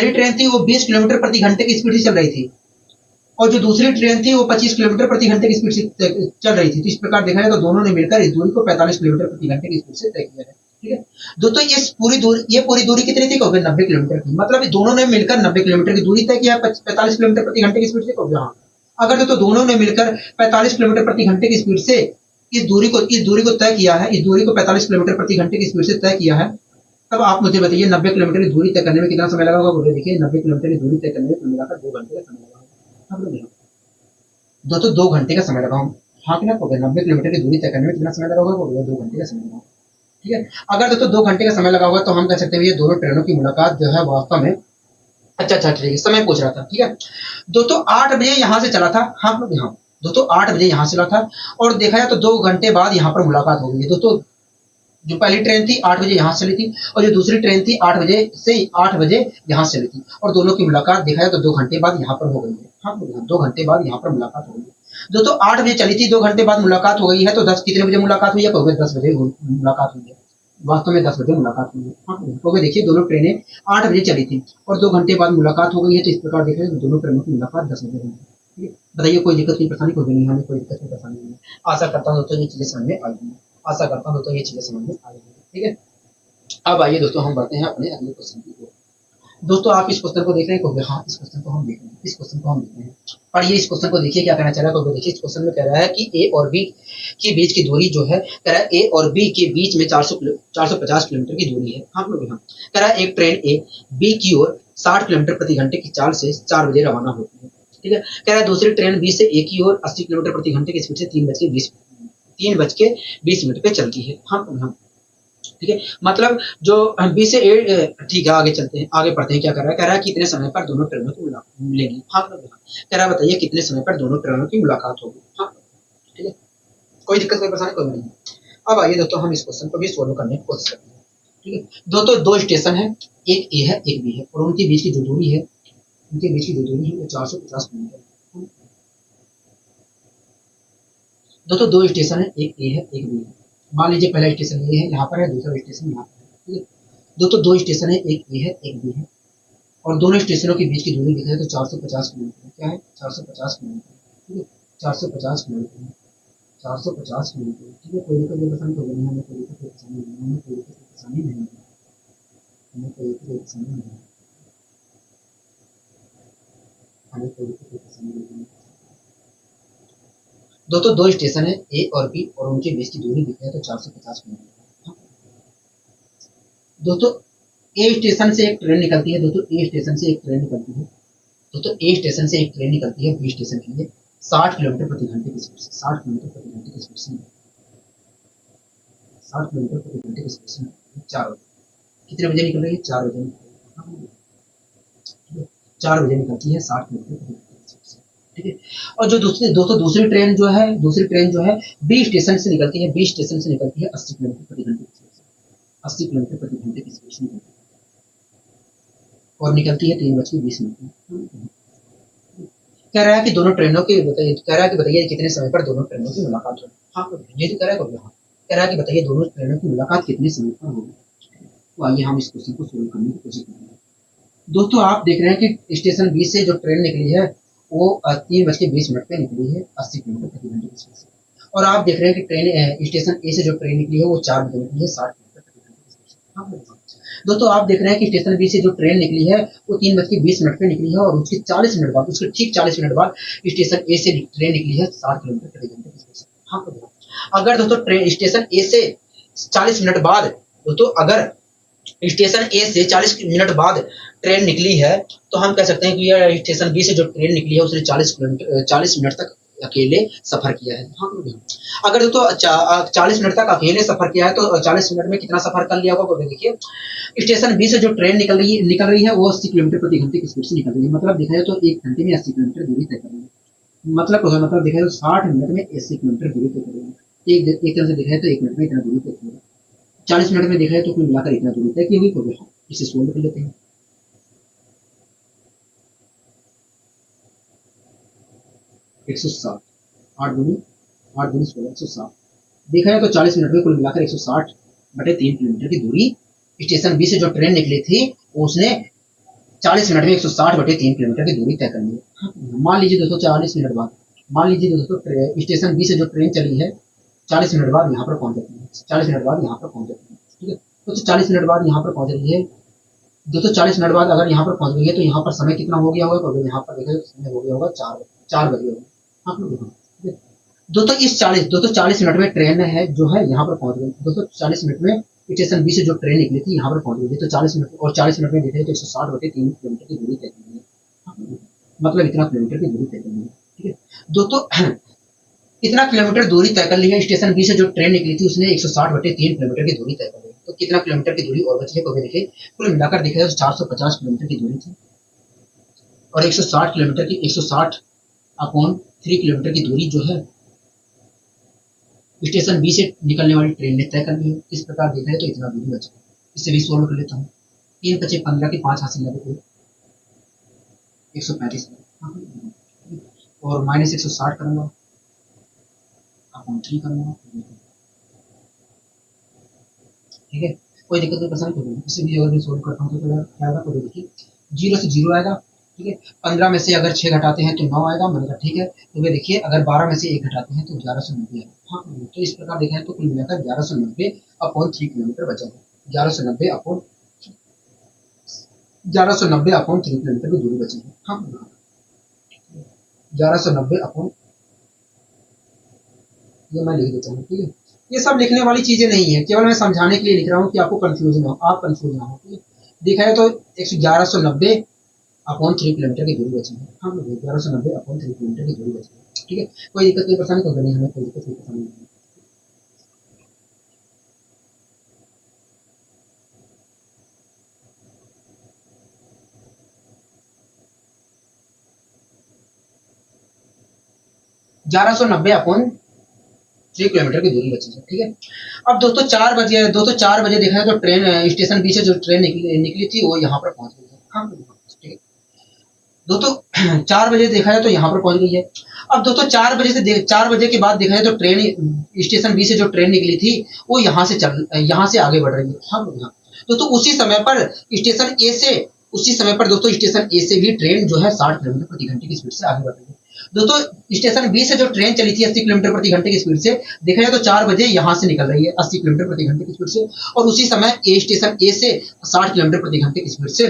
ट्रेन थी वो 20 किलोमीटर प्रति घंटे की स्पीड से चल रही थी, और जो दूसरी ट्रेन थी वो 25 किलोमीटर प्रति घंटे की स्पीड से चल रही थी। तो इस प्रकार देखा जाए तो दोनों ने मिलकर इस दूरी को 45 किलोमीटर प्रति घंटे की स्पीड से तय किया है। ठीक है। दोस्तों ये पूरी दूरी कितनी थी, 90 किलोमीटर की। मतलब दोनों ने मिलकर 90 किलोमीटर की दूरी तय किया 45 किलोमीटर प्रति घंटे की स्पीड से। हाँ अगर तो दोनों ने मिलकर 45 किलोमीटर प्रति घंटे की स्पीड से इस दूरी को तय किया है, इस दूरी को 45 किलोमीटर प्रति घंटे की स्पीड से तय किया है, तब आप मुझे बताइए 90 किलोमीटर की दूरी तय करने में कितना समय लगा होगा। बोले देखिए 90 किलोमीटर की दूरी तय करने में मिलाकर 2 घंटे का समय लगा होगा। दोस्तों 2 घंटे का समय लगा होगा। हाँ कि ना, 90 किलोमीटर की दूरी तय करने में कितना समय लगा होगा, 2 घंटे का समय लगा होगा। ठीक है। अगर दोस्तों 2 घंटे का समय लगा होगा तो हम कह सकते हैं ये दोनों ट्रेनों की मुलाकात जो है वास्तव में अच्छा ठीक है, समय पूछ रहा था। ठीक है। दोस्तों 8 बजे यहाँ से चला था। हाँ दोस्तों 8 बजे यहाँ से चला था, और देखा जाए तो 2 घंटे बाद यहाँ पर मुलाकात हो गई है। दोस्तों जो पहली ट्रेन थी 8 बजे यहाँ से चली थी, और जो दूसरी ट्रेन थी 8 बजे यहाँ से चली थी, और दोनों की मुलाकात देखा जाए तो 2 घंटे बाद यहाँ पर हो गई है। हाँ 2 घंटे बाद यहाँ पर मुलाकात हो गई है। दोस्तों 8 बजे चली थी, 2 घंटे बाद मुलाकात हो गई है, तो 10 कितने बजे मुलाकात हुई है, 10 बजे मुलाकात हुई है। वास्तव में 10 बजे मुलाकात हुई है। हाँ तो देखिए दोनों ट्रेनें 8 बजे चली थी और 2 घंटे बाद मुलाकात हो गई है। तो इस प्रकार देखें तो दोनों ट्रेनों की मुलाकात 10 बजे हुई है। ठीक है। बताइए कोई दिक्कत की परेशानी कोई नहीं, हमें कोई दिक्कत की परेशानी नहीं है। आशा करता हूँ दोस्तों ये चीजें समझ में आ गई हैं। आशा करता हूँ दोस्तों ये चीजें समझ में आ गई हैं। ठीक है। अब आइए दोस्तों हम बढ़ते हैं अपने अगले क्वेश्चन की ओर। दोस्तों आप इस क्वेश्चन को देख रहे हैं, हाँ इस क्वेश्चन को हम देख रहे हैं, इस क्वेश्चन को हम देख रहे हैं। पढ़िए इस क्वेश्चन को, देखिए क्या कहना चाह रहा है। तो देखिए इस क्वेश्चन में कह रहा है कि ए और बी के बीच की दूरी जो है, कह रहा है ए और बी के बीच में 450 किलोमीटर की दूरी है। हाँ कह रहा है एक ट्रेन ए बी की ओर 60 किलोमीटर प्रति घंटे की चाल से 4 बजे रवाना होती है। ठीक है। कह रहा है दूसरी ट्रेन बी से ए की ओर 80 किलोमीटर प्रति घंटे की स्पीड से 3:20 पे चलती है। हाँ ठीक है। मतलब जो बी से ए, ठीक है आगे चलते हैं, आगे पढ़ते हैं। क्या कर रहा है, कह रहा है कितने समय पर दोनों ट्रेनों की मुलाकात मिलेगी। हाँ कह रहा है बताइए कितने समय पर दोनों ट्रेनों की मुलाकात होगी। हाँ ठीक है। कोई दिक्कत कोई परेशानी कोई नहीं। अब आइए दोस्तों हम इस क्वेश्चन को भी सोल्व करने की कोशिश करते हैं। ठीक है। दोस्तों 2 स्टेशन है, एक ए है एक बी है, और उनके बीच की जो दूरी है, वो 450 किलोमीटर। दोस्तों दो स्टेशन है, एक ए है एक बी है। मान लीजिए पहला स्टेशन ए है, यहाँ पर है, दूसरा स्टेशन यहाँ पर है, ठीक है। दोस्तों दो स्टेशन है, एक ए है एक बी है, और दोनों स्टेशनों के बीच की दूरी देखा जाए तो 450 किलोमीटर। क्या है? 450 किलोमीटर, ठीक है। 450 किलोमीटर है, 450 किलोमीटर, ठीक है। कोई दिक्कत परेशानी तो नहीं, हमें कोई दिक्कत परेशानी नहीं, हमें कोई दिक्कत परेशानी नहीं है, हमें कोई दिक्कत परेशानी नहीं है, हमें कोई दिक्कत परेशानी नहीं है। दोस्तों दो स्टेशन है ए और बी, और उनके बीच की दूरी दिखा है तो 450 किलोमीटर। दोस्तों ए स्टेशन से एक ट्रेन निकलती है, दोस्तों ए स्टेशन से एक ट्रेन निकलती है, दोस्तों ए स्टेशन से एक ट्रेन निकलती है बी स्टेशन के लिए 60 किलोमीटर प्रति घंटे की स्पीड से, 60 किलोमीटर प्रति घंटे की स्पीड से, 60 किलोमीटर प्रति घंटे की स्पीड से 4 बजे। कितने बजे निकल रही है? 4 बजे निकल रही है, 4 बजे निकलती है 60 किलोमीटर प्रति घंटे की स्पीड से, ठीक है। और जो दूसरी दोस्तों दूसरी ट्रेन जो है बी स्टेशन से निकलती है, बी स्टेशन से निकलती है 80 किलोमीटर प्रति घंटे की स्पीड से, 80 किलोमीटर प्रति घंटे की स्पीड से निकलती है, और निकलती है 3:20 में। कह रहा है कि दोनों ट्रेनों की बताइए, कह रहा है कि बताइए कितने समय पर दोनों ट्रेनों की मुलाकात होगी। हाँ ये तो कह रहा है कभी, हाँ कह रहा है कि बताइए दोनों ट्रेनों की मुलाकात कितने समय पर होगी। तो आइए हम इस क्वेश्चन को सोल्व करने की कोशिश करेंगे। दोस्तों आप देख रहे हैं कि स्टेशन बी से जो ट्रेन निकली है वो 3:20 पे निकली है 80 किलोमीटर प्रति घंटे की स्पीड से, और आप देख रहे हैं कि ट्रेन स्टेशन ए से जो ट्रेन निकली है वो 4 बजे निकली है 60 किलोमीटर प्रति घंटे की स्पीड से। हाँ दोस्तों आप देख रहे हैं कि स्टेशन बी से जो ट्रेन निकली है वो 3:20 पे निकली है, और उसके 40 मिनट बाद, उसके ठीक 40 मिनट बाद स्टेशन ए से ट्रेन निकली है 60 किलोमीटर प्रति घंटे की स्पीड से। हाँ अगर दोस्तों ट्रेन स्टेशन ए से 40 मिनट बाद, दोस्तों अगर स्टेशन ए से 40 मिनट बाद ट्रेन निकली है तो हम कह सकते हैं कि यह स्टेशन बी से जो ट्रेन निकली है उसने 40 मिनट तक अकेले सफर किया है। हाँ अगर दोस्तों 40 मिनट तक अकेले सफर किया है तो 40 मिनट में कितना सफर कर लिया होगा? देखिए स्टेशन बी से जो ट्रेन निकल रही है वो 80 किलोमीटर प्रति घंटे की स्पीड से निकल रही है, मतलब देखा जाए तो 1 घंटे में 80 किलोमीटर दूरी तय कर रही है। मतलब देखा जाए तो 60 मिनट में 80 किलोमीटर दूरी तय कर रही है। एक तरह से देखा जाए तो 1 मिनट में इतना दूरी तय कर रही है, 40 मिनट में देखा जाए तो कुल मिलाकर इतना दूरी तय की हुई होगी। इसे सोल्व कर लेते हैं। एक सौ सात, 8 दूनी 16, 160 देखा जाए तो 40 मिनट में कुल मिलाकर 160/3 किलोमीटर की दूरी स्टेशन बी से जो ट्रेन निकली थी उसने 40 मिनट में 160/3 किलोमीटर की दूरी तय कर ली है। मान लीजिए दोस्तों 40 मिनट बाद, मान लीजिए दोस्तों स्टेशन बी से जो ट्रेन चली है 40 मिनट बाद यहाँ पर पहुंच जाती है, 40 मिनट बाद यहाँ पर पहुंच जाती है, ठीक है। तो 40 मिनट बाद यहाँ पर पहुंच रही है दोस्तों, 40 मिनट बाद अगर यहाँ पर पहुंच गई है तो यहाँ पर समय कितना हो गया होगा? तो यहाँ पर देखा समय हो गया होगा 4 बजे होगा। हाँ दोस्तों 40 मिनट में ट्रेन है जो है यहाँ पर पहुंच गई। दोस्तों 40 मिनट में स्टेशन बी से जो ट्रेन निकली थी यहाँ पर पहुंच गई, तो 40 मिनट और 40 मिनट में देखा तो 160/3 किलोमीटर की दूरी तय करनी है, मतलब इतना किलोमीटर की दूरी तय करनी है, ठीक है। दोस्तों इतना किलोमीटर दूरी तय कर ली है, स्टेशन बी से जो ट्रेन निकली थी उसने 160/3 किलोमीटर की दूरी तय कर ली, तो कितना किलोमीटर की दूरी और बची है? देखिए कुल मिलाकर देखा जाए तो 450 किलोमीटर की दूरी थी, और 160 किलोमीटर की 160/3 किलोमीटर की दूरी जो है स्टेशन बी से निकलने वाली ट्रेन ने तय कर ली है। इस प्रकार देखा है तो इतना दूरी बचा। इससे भी सोल्व कर लेता हूँ। 3×15 की 5 हासिल लगे 135 और माइनस 160 करूंगा अपॉन 3 करूंगा, ठीक है। कोई दिक्कत नहीं, पसंद करूंगा। इससे भी अगर मैं सोल्व करता हूँ तो क्या आएगा? तो देखिए 0 से 0 आएगा, ठीक है। 15 में से अगर 6 घटाते हैं तो 9 आएगा, मैंने कहा ठीक है। तो वे देखिए अगर 12 में से 1 घटाते हैं तो 1190 आएगा। हाँ तो इस प्रकार देखा है तो कुल मिलाकर 1190/3 किलोमीटर बचा है। 1190/3 किलोमीटर की दूरी बची है। हाँ 1190 ये मैं लिख देता हूँ, ठीक है। ये सब लिखने वाली चीजें नहीं है, केवल मैं समझाने के लिए लिख रहा हूँ कि आपको कंफ्यूज ना हो, आप कंफ्यूज ना हो, ठीक है। देखा है तो 1190/3 किलोमीटर की दूरी बची है। हाँ 1190/3 किलोमीटर की दूरी बची है, ठीक है। कोई दिक्कत कोई परेशानी तो नहीं, हमें कोई दिक्कत कोई परेशानी नहीं। 1190/3 किलोमीटर की दूरी बची है, ठीक है। अब दोस्तों 4 बजे देखा है तो ट्रेन स्टेशन बी से जो ट्रेन निकली थी वो यहाँ पर पहुंच गई है। हाँ ठीक है दोस्तों 4 बजे देखा है तो यहाँ पर पहुंच गई है। अब दोस्तों 4 बजे के बाद देखा जाए तो ट्रेन स्टेशन बी से जो ट्रेन निकली थी वो यहाँ से आगे बढ़ रही है। हाँ हाँ। दोस्तों उसी समय पर दोस्तों स्टेशन ए से भी ट्रेन जो है 60 किलोमीटर प्रति घंटे की स्पीड से आगे बढ़ रही है। दोस्तों स्टेशन बी से जो ट्रेन चली थी 80 किलोमीटर प्रति घंटे की स्पीड से, देखा जाए तो 4 बजे यहाँ से निकल रही है 80 किलोमीटर प्रति घंटे की स्पीड से, और उसी समय स्टेशन ए से 60 किलोमीटर प्रति घंटे की स्पीड से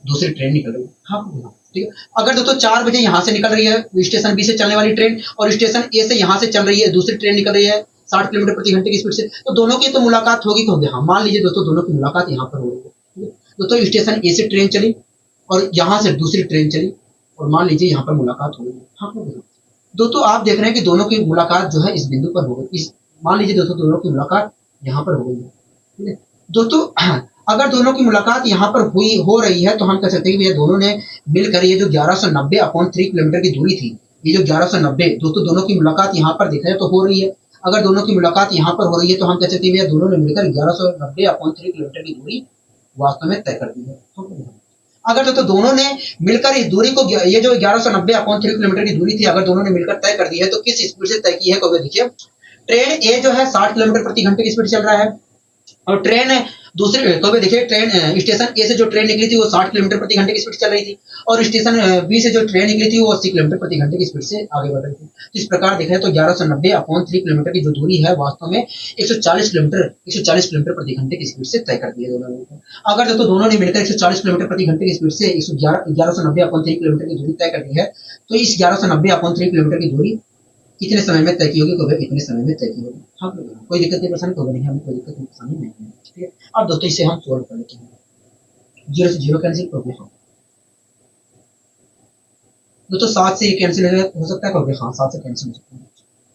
दूसरी ट्रेन निकल रही है। हाँ ठीक है। अगर दोस्तों 4 बजे यहाँ से निकल रही है स्टेशन बी से चलने वाली ट्रेन, और स्टेशन ए से यहाँ से चल रही है दूसरी ट्रेन निकल रही है 60 किलोमीटर प्रति घंटे की स्पीड से, तो दोनों की तो मुलाकात होगी तो होगी। हाँ मान लीजिए दोस्तों दोनों की मुलाकात यहाँ पर हो रही है। ठीक है। दोस्तों स्टेशन ए से ट्रेन चली और यहाँ से दूसरी ट्रेन चली, और मान लीजिए यहाँ पर मुलाकात हो रही है। हाँ दोस्तों आप देख रहे हैं कि दोनों की मुलाकात जो है इस बिंदु पर हो गई। मान लीजिए दोस्तों दोनों की मुलाकात यहाँ पर हो गई है। ठीक है दोस्तों, अगर दोनों की मुलाकात यहाँ पर हो रही है तो हम कह सकते हैं कि भैया दोनों ने मिलकर ये जो 1190/3 किलोमीटर की दूरी थी, ये जो 1190 दोस्तों दोनों की मुलाकात यहाँ पर देखा जाए तो हो रही है। अगर दोनों की मुलाकात यहाँ पर हो रही है तो हम कह सकते हैं भैया दोनों ने मिलकर 1190/3 किलोमीटर की दूरी वास्तव में तय कर दी है। अगर तो दोनों ने मिलकर इस दूरी को, ये जो 1190/3 किलोमीटर की दूरी थी, अगर दोनों ने मिलकर तय कर दी है तो किस स्पीड से तय की है? तो देखिए ट्रेन ए जो है 60 किलोमीटर प्रति घंटे की स्पीड चल रहा है, और ट्रेन दूसरे तो देखिए ट्रेन स्टेशन ए से जो ट्रेन निकली थी वो 60 किलोमीटर प्रति घंटे की स्पीड चल रही थी, और स्टेशन बी से जो ट्रेन निकली थी वो 80 किलोमीटर प्रति घंटे की स्पीड से आगे बढ़ रही थी। तो इस प्रकार देखा तो 1190/3 किलोमीटर की जो दूरी है वास्तव में 140 किलोमीटर प्रति घंटे की स्पीड से तय कर दी है दोनों ने। अगर दोस्तों दोनों ने मिलकर 140 किलोमीटर प्रति घंटे की स्पीड से 1190/3 किलोमीटर की दूरी तय कर दी है, तो इस 1190/3 किलोमीटर की दूरी कितने समय में तय की होगी? तो इतने समय में तय की होगी। हाँ कोई दिक्कत नहीं, परेशानी होगा नहीं, हमें कोई दिक्कत नहीं परेशानी नहीं है। ठीक है। अब दोस्तों इसे हम सोल्व कर लेते हैं। 0 से 0 कैंसिल हो गया। हाँ दोस्तों 7 से ये कैंसिल हो सकता है। हाँ 7 से कैंसिल हो सकता है।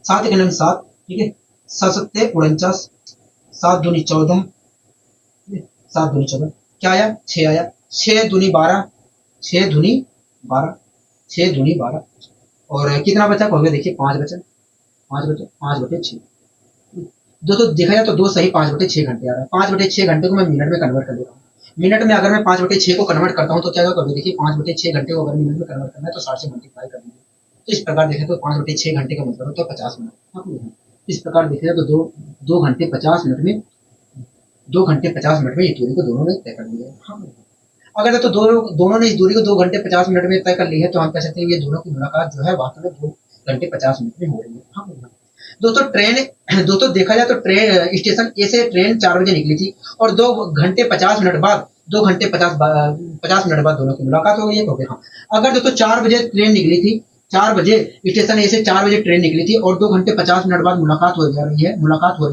7 एक 7, ठीक है। 7 7 49, 7 दूनी 14, 7 दूनी 14, क्या आया? 6 आया। 6 दूनी 12, 6 दूनी 12, 6 दूनी 12, और कितना बचा? हो गया देखिए 5 बचा, 5/6। दोस्तों देखा जाए तो 2 सही 5/6 घंटे आ रहा है। 5/6 घंटे को मैं मिनट में कन्वर्ट कर दे रहा हूँ। मिनट में अगर मैं 5/6 को कन्वर्ट करता हूँ तो क्या होगा? देखिए 5/6 घंटे को अगर मिनट में कन्वर्ट करना है तो 60 से मल्टीप्लाई कर दीजिए। तो इस प्रकार देखें तो 5/6 घंटे का मतलब होता है 50 मिनट। इस प्रकार देखा जाए तो 2 घंटे 50 मिनट में 2 घंटे 50 मिनट में ये दूरी को दोनों ने तय कर लिया है। अगर तो दोनों ने इस दूरी को 2 घंटे 50 मिनट में तय कर ली है तो हम कह सकते हैं ये दोनों की मुलाकात जो है वास्तव में 2 घंटे 50 मिनट में हो रही है। दोस्तों देखा जाए तो ट्रेन स्टेशन ए से ट्रेन 4 बजे निकली थी, और 2 घंटे 50 मिनट बाद 50 मिनट बाद दोनों की मुलाकात हो गई है। तो हाँ अगर दोस्तों 4 बजे ट्रेन निकली थी, 4 बजे स्टेशन ए से 4 बजे ट्रेन निकली थी और 2 घंटे 50 मिनट बाद मुलाकात हो रही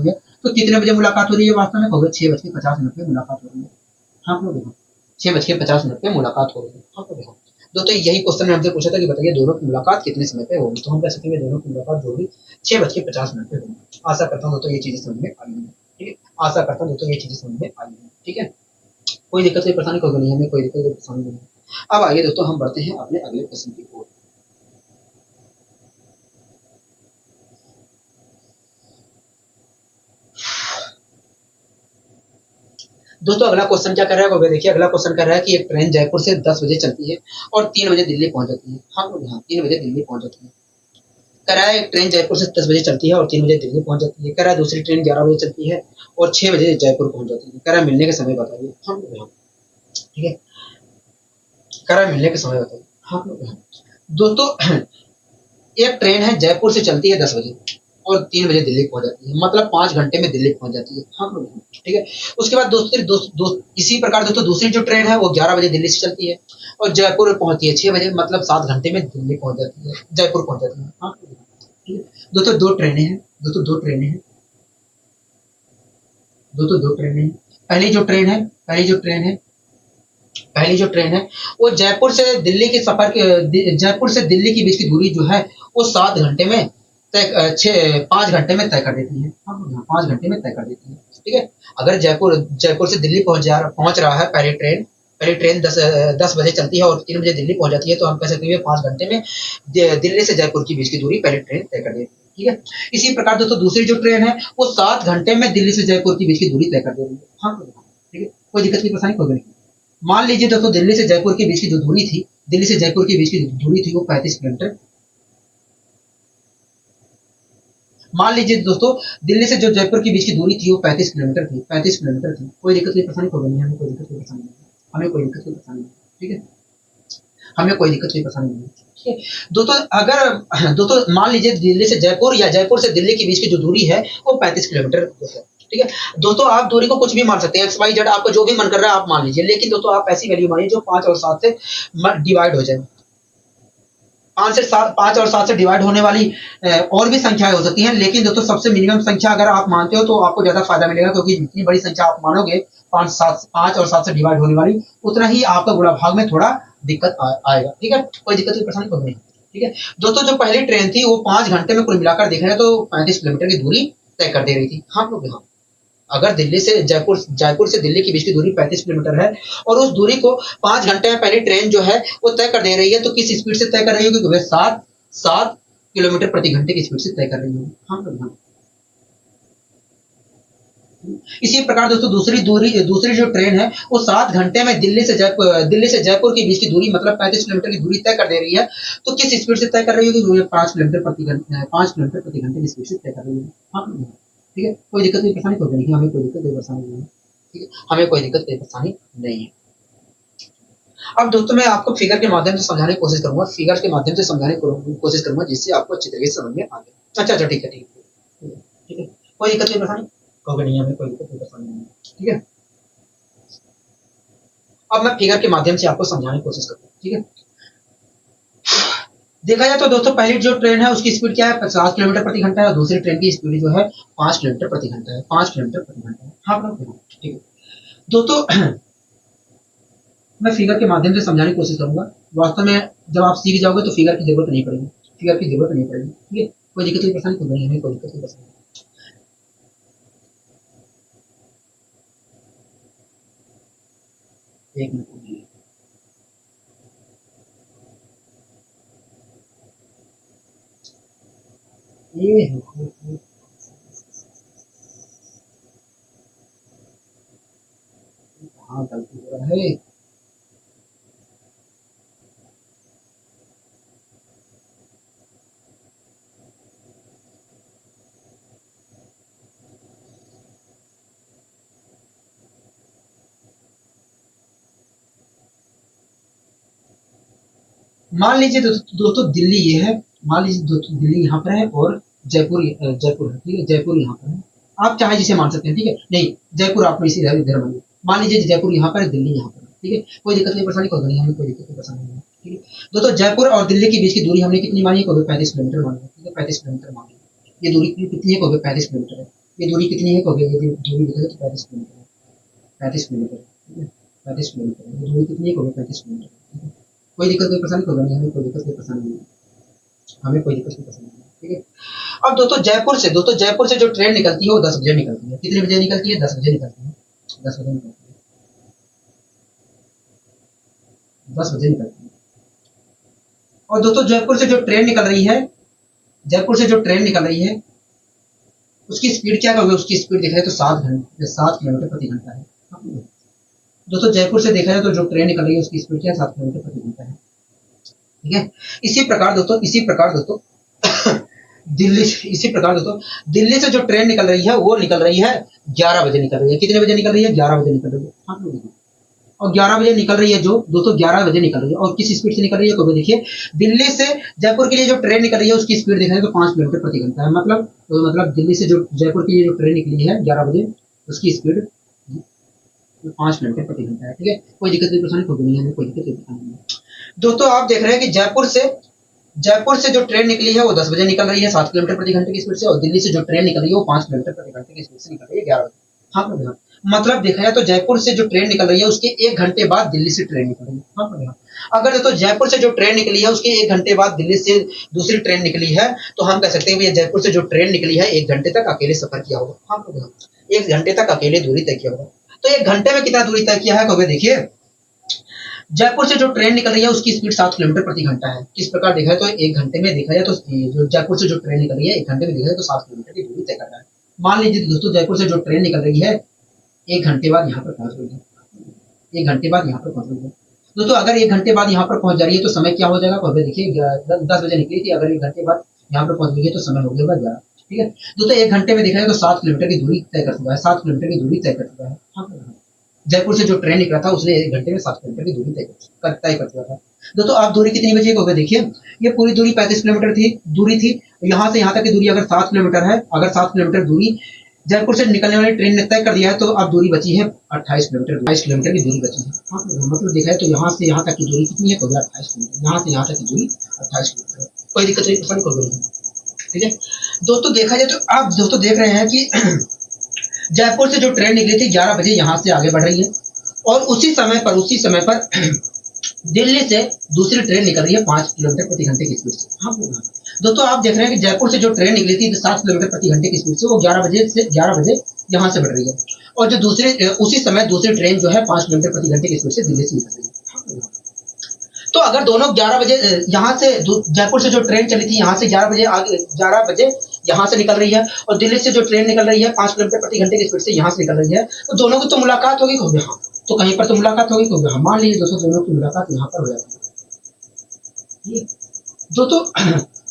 है, तो कितने बजे मुलाकात हो रही है? वास्तव में हो गया 6:50 में मुलाकात हो रही है। हाँ देखो 6:50 में मुलाकात हो रही है। हाँ तो देखो दोस्तों यही क्वेश्चन ने हमसे पूछा था कि बताइए दोनों की मुलाकात कितने समय पे होगी, तो हम कह सकते हैं दोनों की मुलाकात जो होगी 6:50 पे होगी। आशा करता हूँ दोस्तों ये चीजें समझ में आई हैं। ठीक है, आशा करता हूँ दोस्तों ये चीजें समझ में आई हैं। ठीक है, कोई दिक्कत कोई परेशानी कोई नहीं, हमें कोई दिक्कत कोई परेशानी नहीं है। अब आइए दोस्तों हम बढ़ते हैं अपने अगले क्वेश्चन की ओर। दोस्तों अगला क्वेश्चन क्या कर रहा है? देखिए अगला क्वेश्चन कर रहा है कि एक ट्रेन जयपुर से 10 बजे चलती है और 3 बजे दिल्ली पहुंच जाती है। हाँ 3 बजे दिल्ली पहुंच जाती है। कह रहा है एक ट्रेन जयपुर से 10 बजे चलती है और 3 बजे दिल्ली पहुंच जाती है। कह रहा है दूसरी ट्रेन 11 बजे चलती है और 6 बजे जयपुर पहुंच जाती है। कह रहा है मिलने के समय बताइए। हाँ ठीक है, कह रहा है मिलने के समय बताइए। हाँ दोस्तों एक ट्रेन है जयपुर से चलती है 10 बजे और 3 बजे दिल्ली पहुंच जाती है, मतलब 5 घंटे में दिल्ली पहुंच जाती है। हाँ ठीक है, उसके बाद इसी प्रकार दोस्तों दूसरी जो ट्रेन है वो 11 बजे दिल्ली से चलती है और जयपुर पहुंचती है 6 बजे, मतलब 7 घंटे में दिल्ली पहुंच जाती है, जयपुर पहुंच जाती है। हाँ ठीक है दोस्तों दो ट्रेनें हैं। पहली जो ट्रेन है वो जयपुर से दिल्ली की बीच की दूरी जो है वो 7 घंटे में 5 घंटे में तय कर देती है। 5 घंटे में तय कर देती है। ठीक है, अगर जयपुर से दिल्ली पहुंच रहा है पहली ट्रेन 10 बजे चलती है और 3 बजे दिल्ली पहुंच जाती है, तो हम कह सकते हैं 5 घंटे में दिल्ली से जयपुर की बीच की दूरी पहली ट्रेन तय कर देती है। ठीक है, इसी प्रकार दोस्तों दूसरी जो ट्रेन है वो 7 घंटे में दिल्ली से जयपुर की बीच की दूरी तय कर दे रही है। हाँ ठीक है, कोई दिक्कत की परेशानी कोई नहीं। मान लीजिए दोस्तों दिल्ली से जयपुर के बीच की जो दूरी थी वो 35 किलोमीटर मान लीजिए दोस्तों, दिल्ली से जो जयपुर के बीच की दूरी थी वो 35 किलोमीटर थी, 35 किलोमीटर थी। कोई दिक्कत कोई परेशानी होगी नहीं, हमें कोई दिक्कत कोई परेशानी नहीं है, हमें कोई दिक्कत कोई परेशानी नहीं है, ठीक है, हमें कोई दिक्कत कोई परेशानी नहीं है, ठीक है। दोस्तों अगर दोस्तों मान लीजिए दिल्ली से जयपुर या जयपुर से दिल्ली के बीच की जो दूरी है वो 35 किलोमीटर है, ठीक है। दोस्तों आप दूरी को कुछ भी मान सकते हैं, एक्स वाई जेड, आपको जो भी मन कर रहा है आप मान लीजिए, लेकिन दोस्तों आप ऐसी वैल्यू मानिए जो 5 और 7 से डिवाइड हो जाए। 5 और 7 से डिवाइड होने वाली और भी संख्याएं हो सकती हैं, लेकिन दोस्तों सबसे मिनिमम संख्या अगर आप मानते हो तो आपको ज्यादा फायदा मिलेगा, क्योंकि जितनी बड़ी संख्या आप मानोगे 5 और 7 से डिवाइड होने वाली, उतना ही आपका गुणा भाग में थोड़ा दिक्कत आएगा, ठीक है। कोई दिक्कत की परेशानी कोई नहीं, ठीक है। दोस्तों जो पहली ट्रेन थी वो 5 घंटे में कुल मिलाकर देखा जाए तो 35 किलोमीटर की दूरी तय कर दे रही थी। हाँ लोग, हाँ, अगर दिल्ली से जयपुर से दिल्ली के बीच की दूरी 35 किलोमीटर है और उस दूरी को 5 घंटे में पहली ट्रेन जो है वो तय कर दे रही है, तो किस स्पीड से तय कर रही होगी? क्योंकि सात किलोमीटर प्रति घंटे की स्पीड से तय कर रही होगी। हाँ, इसी प्रकार दोस्तों दूसरी जो ट्रेन है वो 7 घंटे में दिल्ली से जयपुर के बीच की दूरी मतलब 35 किलोमीटर की दूरी तय कर दे रही है, तो किस स्पीड से तय कर रही होगी? 5 किलोमीटर प्रति घंटे की स्पीड से तय कर रही होगी। हाँ, ठीक है, कोई दिक्कत कोई परेशानी कोई नहीं है, हमें कोई दिक्कत कोई परेशानी नहीं है, ठीक है, हमें कोई दिक्कत कोई परेशानी नहीं है। अब दोस्तों मैं आपको फिगर के माध्यम से समझाने की कोशिश करूंगा, कोशिश करूंगा जिससे आपको अच्छी तरीके से समझ में आ जाए। अच्छा, ठीक है, ठीक है, कोई दिक्कत कोई परेशानी कोई नहीं है, हमें कोई दिक्कत कोई परेशानी नहीं है, ठीक है। अब मैं फिगर के माध्यम से आपको समझाने की कोशिश करता हूँ, ठीक है। देखा जाए तो दोस्तों पहली जो ट्रेन है उसकी स्पीड क्या है? 50 किलोमीटर प्रति घंटा है, और दूसरी ट्रेन की स्पीड जो है 5 किलोमीटर प्रति घंटा है, 5 किलोमीटर प्रति घंटा है। हाँ, ठीक है दोस्तों, मैं फिगर के माध्यम से समझाने की कोशिश करूंगा। वास्तव में जब आप सीख जाओगे तो फिगर की जरूरत नहीं पड़ेगी, ठीक है, ठीक है, कोई दिक्कत कोई परेशानी तो नहीं है, कोई दिक्कत कोई परेशानी। एक मिनट, ये हाँ, गलती हो रहा है। मान लीजिए दोस्तों दिल्ली ये है, मान लीजिए दोस्तों दिल्ली यहाँ पर है और जयपुर है, ठीक है, जयपुर यहाँ पर है। आप चाहे जिसे मान सकते हैं, ठीक है, नहीं जयपुर आप इसी इधर मानिए। मान लीजिए जयपुर यहाँ पर है, दिल्ली यहाँ पर है, ठीक है, कोई दिक्कत नहीं परेशानी कोई नहीं, हमें कोई दिक्कत नहीं परेशानी नहीं है, ठीक है। दोस्तों जयपुर और दिल्ली के बीच की दूरी हमने कितनी मानी है? 35 किलोमीटर मानी है, ठीक है, 35 किलोमीटर मानी है। ये दूरी कितनी है? 35 किलोमीटर है। ये दूरी कितनी है? ये दूरी देखा तो 35 किलोमीटर है, 35 किलोमीटर, ठीक है, 35 किलोमीटर। ये दूरी कितनी है? 35 किलोमीटर, ठीक है, कोई दिक्कत कोई परेशानी कोई नहीं, हमें कोई दिक्कत कोई परेशानी नहीं है, हमें कोई दिक्कत कोई परेशानी नहीं है, ठीक है। अब दोस्तों जयपुर से जो ट्रेन निकलती है वो 10 बजे निकलती है। कितने बजे निकलती है? 10 बजे निकलती है, 10 बजे निकलती है, 10 बजे निकलती है। और दोस्तों जयपुर से जो ट्रेन निकल रही है उसकी स्पीड क्या होगी? उसकी स्पीड देखा जाए तो 7 किलोमीटर प्रति घंटा है। दोस्तों जयपुर से देखा जाए तो जो ट्रेन निकल रही है उसकी स्पीड क्या है? 7 किलोमीटर प्रति घंटा है, ठीक है। इसी प्रकार दोस्तों दिल्ली से जो ट्रेन निकल रही है वो निकल रही है 11 बजे निकल रही है। कितने बजे निकल रही है? 11 बजे निकल रही है। हाँ, और 11 बजे निकल रही है जो दोस्तों 11 बजे निकल रही है, और किस स्पीड से निकल रही है? तो देखिए दिल्ली से जयपुर के लिए जो ट्रेन निकल रही है उसकी स्पीड देखा जाए तो 5 किलोमीटर प्रति घंटा है। मतलब दिल्ली से जो जयपुर की जो ट्रेन निकली है 11 बजे, उसकी स्पीड 5 किलोमीटर प्रति घंटा है, ठीक है, कोई दिक्कत नहीं परेशानी कोई नहीं है, कोई दिक्कत कोई परेशानी नहीं है। दोस्तों आप देख रहे हैं कि जयपुर से जो ट्रेन निकली है वो 10 बजे निकल रही है 7 किलोमीटर प्रति घंटे की स्पीड से, और दिल्ली से जो ट्रेन निकल रही है वो 5 किलोमीटर प्रति घंटे की स्पीड से निकल रही है 11 बजे। हाँ, मतलब देखा जाए तो जयपुर से जो ट्रेन निकल रही है उसके 1 घंटे बाद दिल्ली से ट्रेन निकल रही है। हाँ, अगर तो जयपुर से जो ट्रेन निकली है उसके 1 घंटे बाद दिल्ली से दूसरी ट्रेन निकली है, तो हम कह सकते हैं भैया जयपुर से जो ट्रेन निकली है 1 घंटे तक अकेले सफर किया होगा। हाँ, 1 घंटे तक अकेले दूरी तय किया होगा। तो 1 घंटे में कितना दूरी तय किया है? तो देखिए जयपुर से जो ट्रेन निकल रही है उसकी स्पीड 7 किलोमीटर प्रति घंटा है। किस प्रकार देखा है तो 1 घंटे में देखा जाए तो जो जयपुर से जो ट्रेन निकल रही है 1 घंटे में देखा जाए तो 7 किलोमीटर की दूरी तय करना है। मान लीजिए दोस्तों जयपुर से जो ट्रेन निकल रही है 1 घंटे बाद यहाँ पर पहुंच रही है, 1 घंटे बाद यहाँ पर पहुंच रही है दोस्तों। अगर 1 घंटे बाद यहाँ पर पहुंच जा रही है तो समय क्या हो जाएगा? तो देखिए 10 बजे निकली थी, अगर 1 घंटे बाद यहाँ पर पहुंच गई है तो समय हो गया 11, ठीक है दोस्तों, 1 घंटे में देखा जाए तो 7 किलोमीटर की दूरी तय कर चुका है, 7 किलोमीटर की दूरी तय कर चुका है। हाँ, जयपुर से जो ट्रेन निकला था उसने 1 घंटे में 7 किलोमीटर की दूरी तय कर चुका था। दोस्तों आप दूरी कितनी बची होगा देखिए, ये पूरी दूरी 35 किलोमीटर थी, दूरी थी। यहाँ से यहाँ तक की दूरी अगर 7 किलोमीटर है, अगर 7 किलोमीटर दूरी जयपुर से निकलने वाली ट्रेन ने तय कर दिया है, तो अब दूरी बची है 28 किलोमीटर, 22 किलोमीटर की दूरी बची है। हाँ, मतलब देखा है तो यहाँ से यहाँ तक की दूरी कितनी है, तो 28 किलोमीटर, यहाँ से यहाँ तक की दूरी 28 किलोमीटर, कोई दिक्कत नहीं, पसंद कोई नहीं। ठीक है दोस्तों, देखा जाए तो आप दोस्तों देख रहे हैं कि जयपुर से जो ट्रेन निकली थी 11 बजे यहाँ से आगे बढ़ रही है, और उसी समय पर दिल्ली से दूसरी ट्रेन निकल रही है 5 किलोमीटर प्रति घंटे की स्पीड से। हाँ दोस्तों, आप देख रहे हैं कि जयपुर से जो ट्रेन निकली थी 7 किलोमीटर प्रति घंटे की स्पीड से, वो 11 बजे यहाँ से बढ़ रही है, और जो उसी समय दूसरी ट्रेन जो है 5 किलोमीटर प्रति घंटे की स्पीड से दिल्ली से निकल रही है। तो अगर दोनों 11 बजे यहाँ से जयपुर से जो ट्रेन चली थी यहाँ से 11 बजे यहाँ से निकल रही है, और दिल्ली से जो ट्रेन निकल रही है 5 किलोमीटर प्रति घंटे की स्पीड से यहाँ से निकल रही है, तो दोनों की तो मुलाकात होगी कहोगे हाँ, तो कहीं पर तो मुलाकात होगी कहोगे हाँ। मान लीजिए दोस्तों दोनों की मुलाकात यहाँ पर हो जाती है दोस्तों।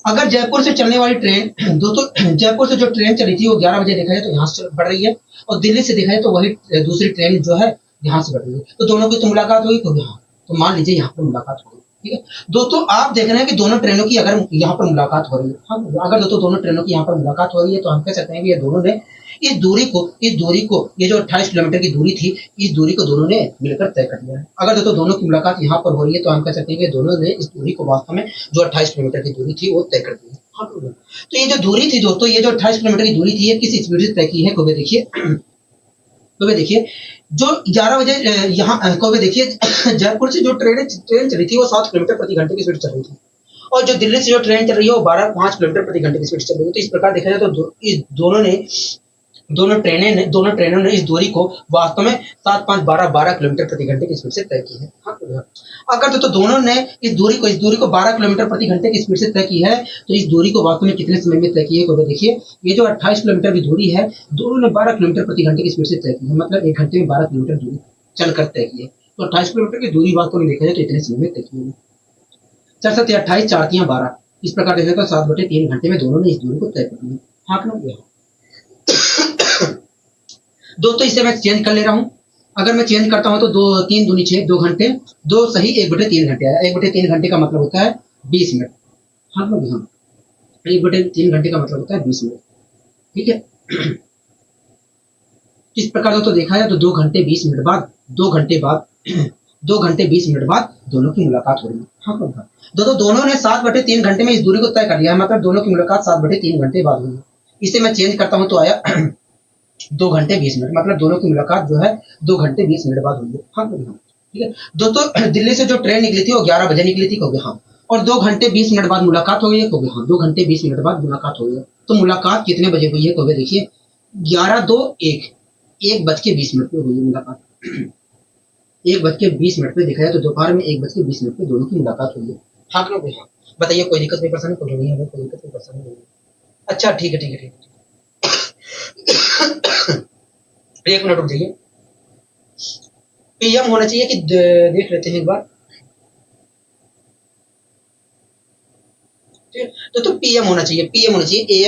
अगर जयपुर से चलने वाली ट्रेन दोस्तों, जयपुर से जो ट्रेन चली थी वो 11 बजे देखा जाए तो यहाँ से बढ़ रही है, और दिल्ली से देखा जाए तो वही दूसरी ट्रेन जो है यहाँ से बढ़ रही है, तो दोनों की तो मुलाकात होगी कहोगे हाँ, तो मान लीजिए यहाँ पर मुलाकात होगी। ठीक है दोस्तों, आप देख रहे हैं कि दोनों ट्रेनों की अगर यहाँ पर मुलाकात हो रही है, हाँ, अगर दोस्तों दोनों ट्रेनों की यहाँ पर मुलाकात हो रही है, तो हम कह सकते हैं कि ये दोनों ने इस दूरी को ये जो 28 किलोमीटर की दूरी थी, इस दूरी को दोनों ने मिलकर तय कर दिया है। अगर दोस्तों दोनों की मुलाकात यहाँ पर हो रही है, तो हम कह सकते हैं कि दोनों ने इस दूरी को वास्तव में जो 28 किलोमीटर की दूरी थी वो तय कर दी है। हाँ, तो ये जो दूरी थी दोस्तों, ये जो 28 किलोमीटर की दूरी थी, ये किस स्पीड से तय की है, कभी देखिए तो वे देखिए जो 11 बजे यहाँ को वे देखिए जयपुर से जो ट्रेन चली थी वो 7 किलोमीटर प्रति घंटे की स्पीड चल रही थी, और जो दिल्ली से जो ट्रेन चल रही है वो 5 किलोमीटर प्रति घंटे की स्पीड चल रही है। तो इस प्रकार देखा जाए तो इस दोनों ट्रेनों ने इस दूरी को वास्तव में 7, 5, 12 किलोमीटर प्रति घंटे की स्पीड से तय की है। हाँ, अगर तो दोनों ने इस दूरी को 12 किलोमीटर प्रति घंटे की स्पीड से तय की है, तो इस दूरी को वास्तव में कितने समय में तय की है, तो देखिए ये जो 28 किलोमीटर की दूरी है, दोनों ने 12 किलोमीटर प्रति घंटे की स्पीड से तय की है, मतलब 1 घंटे में 12 किलोमीटर दूरी चलकर तय की है। तो 28 किलोमीटर की दूरी वास्तव में देखा जाए तो इतने समय में तय की है। 4 28 4 12 इस प्रकार देखा तो 7/3 घंटे में दोनों ने इस दूरी को तय कर लिया। हाँ दोस्तों, इसे मैं चेंज कर ले रहा हूँ। अगर मैं चेंज करता हूँ तो 2 3 दूनी 6, 2 घंटे 2 सही 1/3 घंटे आया। 1/3 घंटे का मतलब होता है 20 मिनट। हाँ, 1/3 घंटे का मतलब होता है 20 मिनट। ठीक है, इस प्रकार तो देखा है तो 2 घंटे 20 मिनट बाद 2 घंटे 20 मिनट बाद दोनों की मुलाकात हो रही है। हाँ, दोनों ने 7/3 घंटे में इस दूरी को तय कर लिया है, मतलब दोनों की मुलाकात 7/3 घंटे बाद हुई है। इसे मैं चेंज करता हूँ तो आया 2 घंटे 20 मिनट, मतलब दोनों की मुलाकात जो है 2 घंटे 20 मिनट बाद हुई है। हाँ, ठीक है दोस्तों, दिल्ली से जो ट्रेन निकली थी वो 11 बजे निकली थी कहोगे हाँ, और 2 घंटे 20 मिनट बाद मुलाकात हो गई है कहोगे हाँ, 2 घंटे 20 मिनट बाद मुलाकात हो गई है। तो मुलाकात कितने बजे हुई है कहोगे देखिए 1:20 पे हुई है मुलाकात। 1:20 पे देखा जाए तो दोपहर में 1:20 पे दोनों की मुलाकात हुई है। हाँ, हाँ, बताइए कोई दिक्कत नहीं, परेशानी कोई नहीं है, कोई दिक्कत नहीं, परेशानी नहीं है। अच्छा, ठीक है। 1 मिनट रुक जाइए, पीएम होना चाहिए कि देख लेते हैं एक बार। तो पीएम होना चाहिए, एएम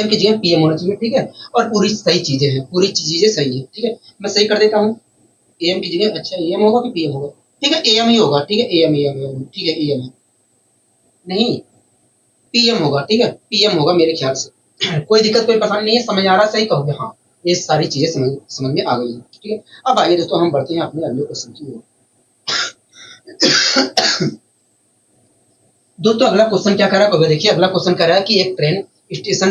की जगह पीएम होना चाहिए। ठीक है, और पूरी सही चीजें हैं, पूरी चीजें सही है। ठीक है, मैं सही कर देता हूँ, एएम की जगह अच्छा एएम होगा कि पीएम होगा। ठीक है, एएम ही होगा। ठीक है, एएम ठीक है, एएम है नहीं, पीएम होगा। ठीक है, पीएम होगा मेरे ख्याल से। कोई दिक्कत कोई परेशानी नहीं है, समझ आ रहा है, सही कहोगे हाँ, ये सारी चीजें समझ में आ गई है। ठीक है, अब आइए दोस्तों हम बढ़ते हैं अपने अगले क्वेश्चन की ओर। दोस्तों अगला क्वेश्चन क्या कर रहा है, देखिए अगला क्वेश्चन कह रहा है कि एक ट्रेन स्टेशन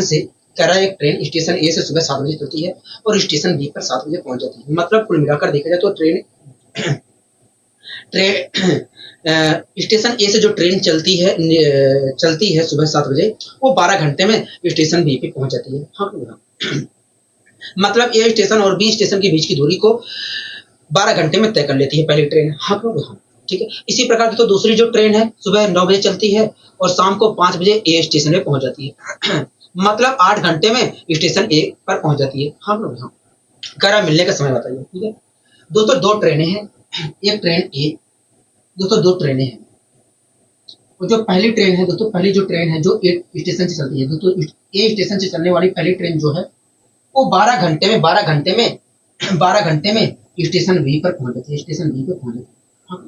ए से सुबह 7 बजे चलती है और स्टेशन बी पर 7 बजे पहुंच जाती है। मतलब कुल मिलाकर देखा जाए तो स्टेशन ए से जो ट्रेन चलती है सुबह 7 बजे, वो 12 घंटे में स्टेशन बी पे पहुंच जाती है। हाँ, मतलब ए स्टेशन और बी स्टेशन के बीच की दूरी को 12 घंटे में तय कर लेती है पहली ट्रेन। हाँ, ठीक है, इसी प्रकार तो दूसरी जो ट्रेन है सुबह 9 बजे चलती है और शाम को 5 बजे ए स्टेशन पे पहुंच जाती है। मतलब 8 घंटे में स्टेशन ए पर पहुंच जाती है। हाँ, करा मिलने का समय बताइए। ठीक है दोस्तों, 2 ट्रेनें हैं, एक ट्रेन ए, दोस्तों 2 ट्रेनें हैं, और जो पहली ट्रेन है दोस्तों, पहली जो ट्रेन है जो ए स्टेशन से चलती है दोस्तों, ए स्टेशन से चलने वाली पहली ट्रेन जो है वो 12 घंटे में स्टेशन बी पर पहुंच जाती है, स्टेशन बी पर पहुंच जाती है। हाँ,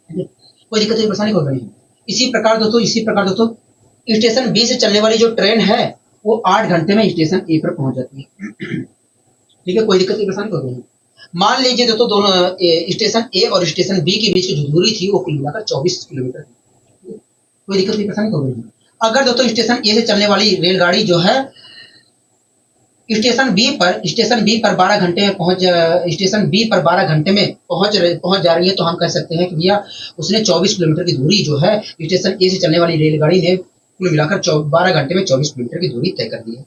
ठीक है? कोई दिक्कत कोई परेशानी हो रही है। इसी प्रकार दोस्तों स्टेशन बी से चलने वाली जो ट्रेन है वो 8 घंटे में स्टेशन ए पर पहुंच जाती है। ठीक है, कोई दिक्कत कोई परेशानी हो रही है। मान लीजिए दोस्तों दोनों स्टेशन ए और स्टेशन बी के बीच की जो दूरी थी वो कुल मिलाकर 24 किलोमीटर थी। कोई दिक्कत कोई परेशानी हो रही है। अगर दोस्तों स्टेशन ए से चलने वाली रेलगाड़ी जो है स्टेशन बी पर 12 घंटे में पहुंच स्टेशन बी पर 12 घंटे में पहुंच जा रही है, तो हम कह सकते हैं कि भैया उसने 24 किलोमीटर की दूरी जो है स्टेशन ए से चलने वाली रेलगाड़ी ने कुल मिलाकर 12 घंटे में 24 किलोमीटर की दूरी तय कर दी है।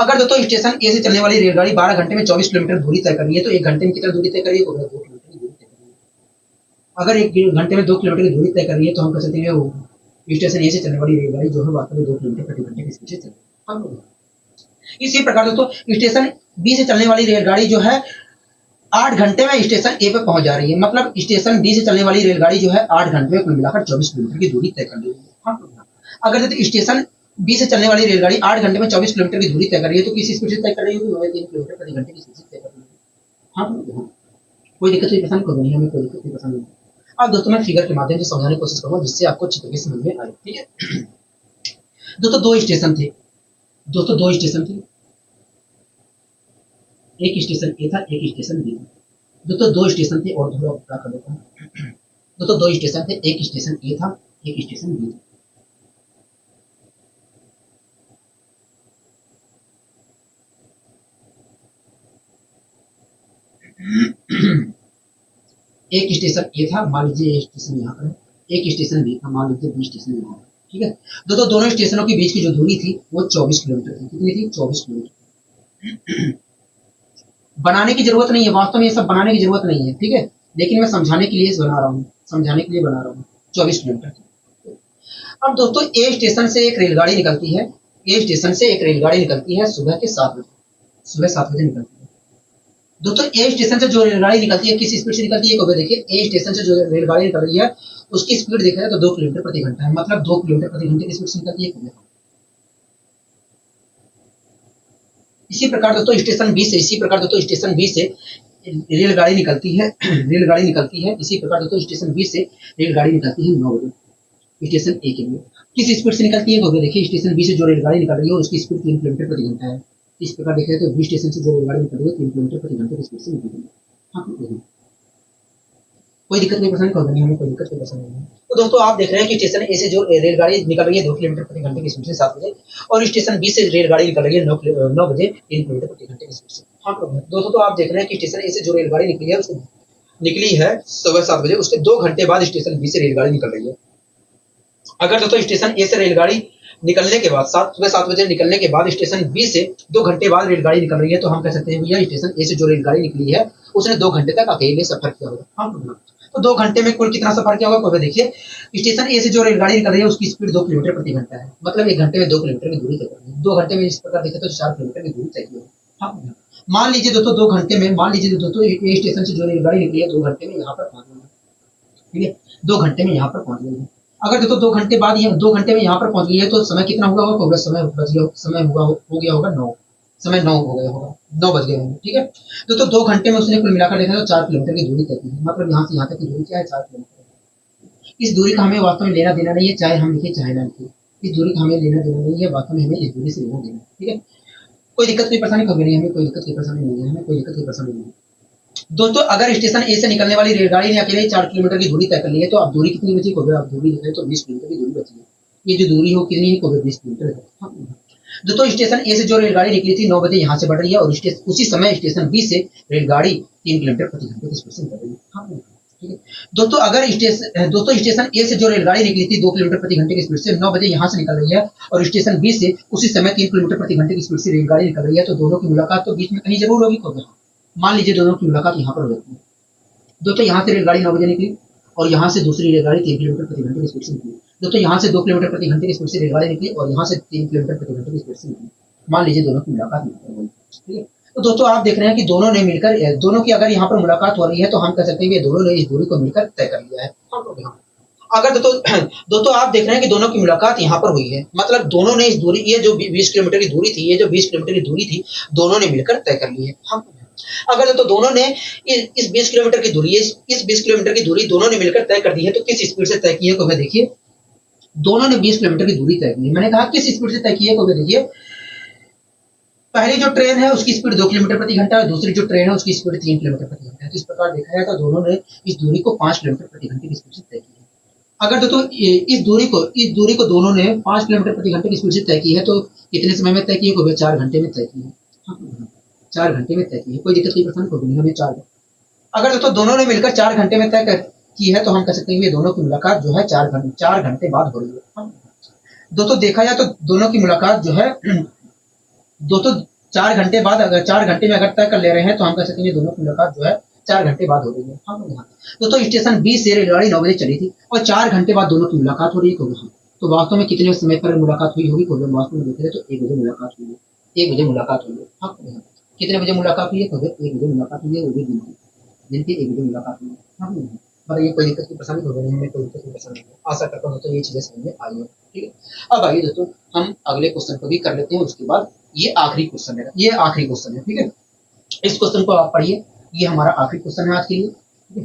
अगर दोस्तों स्टेशन ए से चलने वाली रेलगाड़ी 12 घंटे में 24 किलोमीटर दूरी तय कर रही है, तो 1 घंटे में कितना दूरी तय कर रही है? तो 2 किलोमीटर की दूरी तय कर रही है। अगर 1 घंटे में 2 किलोमीटर की दूरी तय कर रही है, तो हम कह सकते हैं स्टेशन ए से चलने वाली रेलगाड़ी जो है वास्तव में 2 किलोमीटर प्रति घंटे की स्पीड से चल रही है। इसी प्रकार दोस्तों स्टेशन बी से चलने वाली रेलगाड़ी जो है 8 घंटे में स्टेशन ए पे पहुंच जा रही है, मतलब स्टेशन बी से चलने वाली रेलगाड़ी जो है 8 घंटे में कुल मिलाकर 24 किलोमीटर की दूरी तय कर रही है। अगर स्टेशन बी से चलने वाली रेलगाड़ी 8 घंटे में 24 किलोमीटर की दूरी तय कर रही है, तो किस स्पीड से तय कर रही होगी? 3 किलोमीटर प्रति घंटे की स्पीड से तय कर रही है। हाँ, कोई दिक्कत कोई परेशानी नहीं, हमें कोई दिक्कत कोई परेशानी नहीं। अब दोस्तों मैं फिगर के माध्यम से समझाने की कोशिश करूंगा जिससे आपको अच्छी तरीके से समझ में आए। ठीक है दोस्तों, दो स्टेशन थे एक स्टेशन ए था, एक स्टेशन बी था। दोस्तों 2 स्टेशन थे और थोड़ा पूरा कर देता हूँ। दोस्तों 2 स्टेशन थे, एक स्टेशन ए था, एक स्टेशन बी था। एक स्टेशन ए था, मान लीजिए स्टेशन यहाँ पर है, एक स्टेशन बी था, मान लीजिए बी स्टेशन यहाँ पर। ठीक है दोस्तों, दोनों स्टेशनों के बीच की जो दूरी थी वो 24 किलोमीटर थी। कितनी थी? 24 किलोमीटर। बनाने की जरूरत नहीं है, वास्तव में ये सब बनाने की जरूरत नहीं है। ठीक है, लेकिन मैं समझाने के लिए बना रहा हूँ, 24 किलोमीटर। अब दोस्तों ए स्टेशन से एक रेलगाड़ी निकलती है, सुबह 7 बजे निकलती है। दोस्तों ए स्टेशन से जो रेलगाड़ी निकलती है किस स्पीड से निकलती है? देखिए ए स्टेशन से जो रेलगाड़ी निकल रही है उसकी स्पीड देखा जाए तो 2 किलोमीटर प्रति घंटा है, मतलब 2 किलोमीटर प्रति घंटे की स्पीड से निकलती है। इसी प्रकार दोस्तों स्टेशन बी से रेलगाड़ी निकलती है इसी प्रकार दोस्तों स्टेशन बी से रेलगाड़ी निकलती है 9 बजे स्टेशन ए के लिए। किस स्पीड से निकलती है? देखिए स्टेशन बी से जो रेलगाड़ी निकल रही है उसकी स्पीड 3 किलोमीटर प्रति घंटा है। इस प्रकार देखिए तो बी स्टेशन से जो रेलगाड़ी निकल रही है 3 किलोमीटर प्रति घंटे की स्पीड से निकल रही है। हाँ, कोई दिक्कत नहीं परेशानी नहीं, हमें कोई दिक्कत कोई परेशानी नहीं। तो दोस्तों आप देख रहे हैं कि स्टेशन ए से जो रेलगाड़ी निकल रही है 2 किलोमीटर प्रति घंटे की स्पीड से 7 बजे, और स्टेशन बी से रेलगाड़ी निकल रही है 9 बजे 3 किलोमीटर प्रति घंटे की स्पीड से। हाँ दोस्तों, तो आप देख रहे हैं कि स्टेशन ए से जो रेलगाड़ी निकली है सुबह 7 बजे, उसके 2 घंटे बाद स्टेशन बी से रेलगाड़ी निकल रही है। अगर दोस्तों स्टेशन ए से रेलगाड़ी निकलने के बाद सुबह 7 बजे निकलने के बाद स्टेशन बी से 2 घंटे बाद रेलगाड़ी निकल रही है, तो हम कह सकते हैं भैया स्टेशन ए से जो रेलगाड़ी निकली है उसने 2 घंटे तक अकेले सफर किया होगा। हाँ, तो 2 घंटे में कुल कितना सफर किया होगा? देखिए स्टेशन ए से जो रेलगाड़ी निकल रही है उसकी स्पीड 2 किलोमीटर प्रति घंटा है, मतलब 1 घंटे में 2 किलोमीटर की दूरी तय करनी है। 2 घंटे में इस प्रकार देखें तो 4 किलोमीटर की दूरी तय की होगी। हाँ, मान लीजिए दोस्तों 2 घंटे में ए स्टेशन से जो रेलगाड़ी निकली है 2 घंटे में यहाँ पर पहुंच गई है। ठीक है, 2 घंटे में यहाँ पर पहुंच गई है। अगर देखो 2 घंटे बाद 2 घंटे में यहाँ पर पहुंच गई है तो समय कितना हुआ होगा? समय हो गया होगा 9, समय 9 हो गया होगा, 9 बज गए होंगे। ठीक है, तो 2 घंटे में उसने कुल मिलाकर देखा तो 4 किलोमीटर की दूरी तय की है, मतलब यहाँ से यहाँ तक की दूरी क्या है? 4 किलोमीटर। इस दूरी का हमें वास्तव में लेना देना नहीं है, चाहे हम लिखे चाहे ना लिखे, इस दूरी का हमें लेना देना नहीं है, वास्तव में हमें इस दूरी से लेना देना है। ठीक है, कोई दिक्कत कोई परेशानी कभी नहीं, हमें कोई दिक्कत कोई परेशानी नहीं है, हमें कोई दिक्कत कोई परेशानी नहीं है। दोस्तों अगर स्टेशन ए से निकलने वाली रेलगाड़ी ने अकेले 4 किलोमीटर की दूरी तय कर ली है, तो अब दूरी कितनी बची? आप दूरी देखें तो 20 किलोमीटर की दूरी बची है। ये जो दूरी हो कितनी है? 20 किलोमीटर है। दोस्तों स्टेशन ए से जो रेलगाड़ी निकली थी 9 बजे यहाँ से बढ़ रही है, और उसी समय स्टेशन बी से रेलगाड़ी 3 किलोमीटर प्रति घंटे की स्पीड से निकल रही है। ठीक है दोस्तों स्टेशन ए से जो रेलगाड़ी निकली थी 2 किलोमीटर प्रति घंटे की स्पीड से 9 बजे यहाँ से निकल रही है, और स्टेशन बी से उसी समय 3 किलोमीटर प्रति घंटे की स्पीड से रेलगाड़ी निकल रही है, तो दोनों की मुलाकात तो बीच में कहीं जरूर होगी। मान लीजिए दोनों की मुलाकात यहाँ पर हो जाती है। दोस्तों यहाँ से रेलगाड़ी 9 बजे निकली और यहाँ से दूसरी रेलगाड़ी 3 किलोमीटर प्रति घंटे की स्पीड से निकली। दोस्तों यहाँ से 2 किलोमीटर प्रति घंटे की स्पीड से रेलगाड़ी निकली और यहाँ से 3 किलोमीटर प्रति घंटे की स्पीड से निकली। मान लीजिए दोनों की मुलाकात मिलकर हुई। ठीक है, तो दोस्तों आप देख रहे हैं कि दोनों ने मिलकर, दोनों की अगर यहाँ पर मुलाकात हो रही है तो हम कह सकते हैं कि दोनों ने इस दूरी को मिलकर तय कर लिया है। अगर दोस्तों दोस्तों आप देख रहे हैं कि दोनों की मुलाकात यहाँ पर हुई है, मतलब दोनों ने इस दूरी, ये जो 20 किलोमीटर की दूरी थी, ये जो 20 किलोमीटर की दूरी थी, दोनों ने मिलकर तय कर ली है। हाँ, अगर तो दोनों ने इस 20 किलोमीटर की दूरी, इस 20 किलोमीटर की दूरी दोनों ने मिलकर तय कर दी है, तो किस स्पीड से तय की है को मैं देखिए, दोनों ने 20 किलोमीटर की दूरी तय की है। मैंने कहा किस स्पीड से तय की है को मैं देखिए, पहली जो ट्रेन है उसकी स्पीड 2 किलोमीटर प्रति घंटा है, दूसरी जो ट्रेन है उसकी स्पीड 3 किलोमीटर प्रति घंटा है। तो इस प्रकार देखा जाए तो दोनों ने इस दूरी को 5 किलोमीटर प्रति घंटे की स्पीड से तय की है। अगर दोस्तों इस दूरी को दोनों ने 5 किलोमीटर प्रति घंटे की स्पीड से तय की है, तो कितने समय में तय की है? को 4 घंटे में तय की है। हाँ, 4 घंटे में तय की है, कोई दिक्कत की परेशानी को भी नहीं, हमें 4। अगर दोस्तों दोनों ने मिलकर 4 घंटे में की है, तो हम कह सकते हैं कि दोनों की मुलाकात जो है 4 घंटे बाद हो रही है। हाँ। दोस्तों देखा जाए तो दोनों की मुलाकात जो है दोस्तों 4 घंटे बाद, अगर 4 घंटे में अगर तय कर ले रहे हैं, तो हम कह सकते हैं दोनों की मुलाकात जो है 4 घंटे बाद हो रही है। हाँ, दोस्तों स्टेशन बी से रेलगाड़ी 9 बजे चली थी और 4 घंटे बाद दोनों की मुलाकात हो रही है। हाँ, तो वास्तव में कितने समय पर मुलाकात हुई होगी? वास्तव में देखे तो 1 बजे मुलाकात हुई है। 1 बजे मुलाकात हुई है। हाँ, कितने बजे मुलाकात हुई है? 1 बजे मुलाकात हुई है, वो भी दिन के 1 बजे मुलाकात हुई है। हाँ, बताइए कोई दिक्कत की परेशानी हो रही है? हमें कोई दिक्कत की परेशानी नहीं है। आशा करता हूँ तो ये चीजें समझ में आई है। ठीक है, अब आइए दोस्तों हम अगले क्वेश्चन को भी कर लेते हैं, उसके बाद ये आखिरी क्वेश्चन है, ये आखिरी क्वेश्चन है। ठीक है, इस क्वेश्चन को आप पढ़िए, ये हमारा आखिरी क्वेश्चन है आज के लिए। ठीक है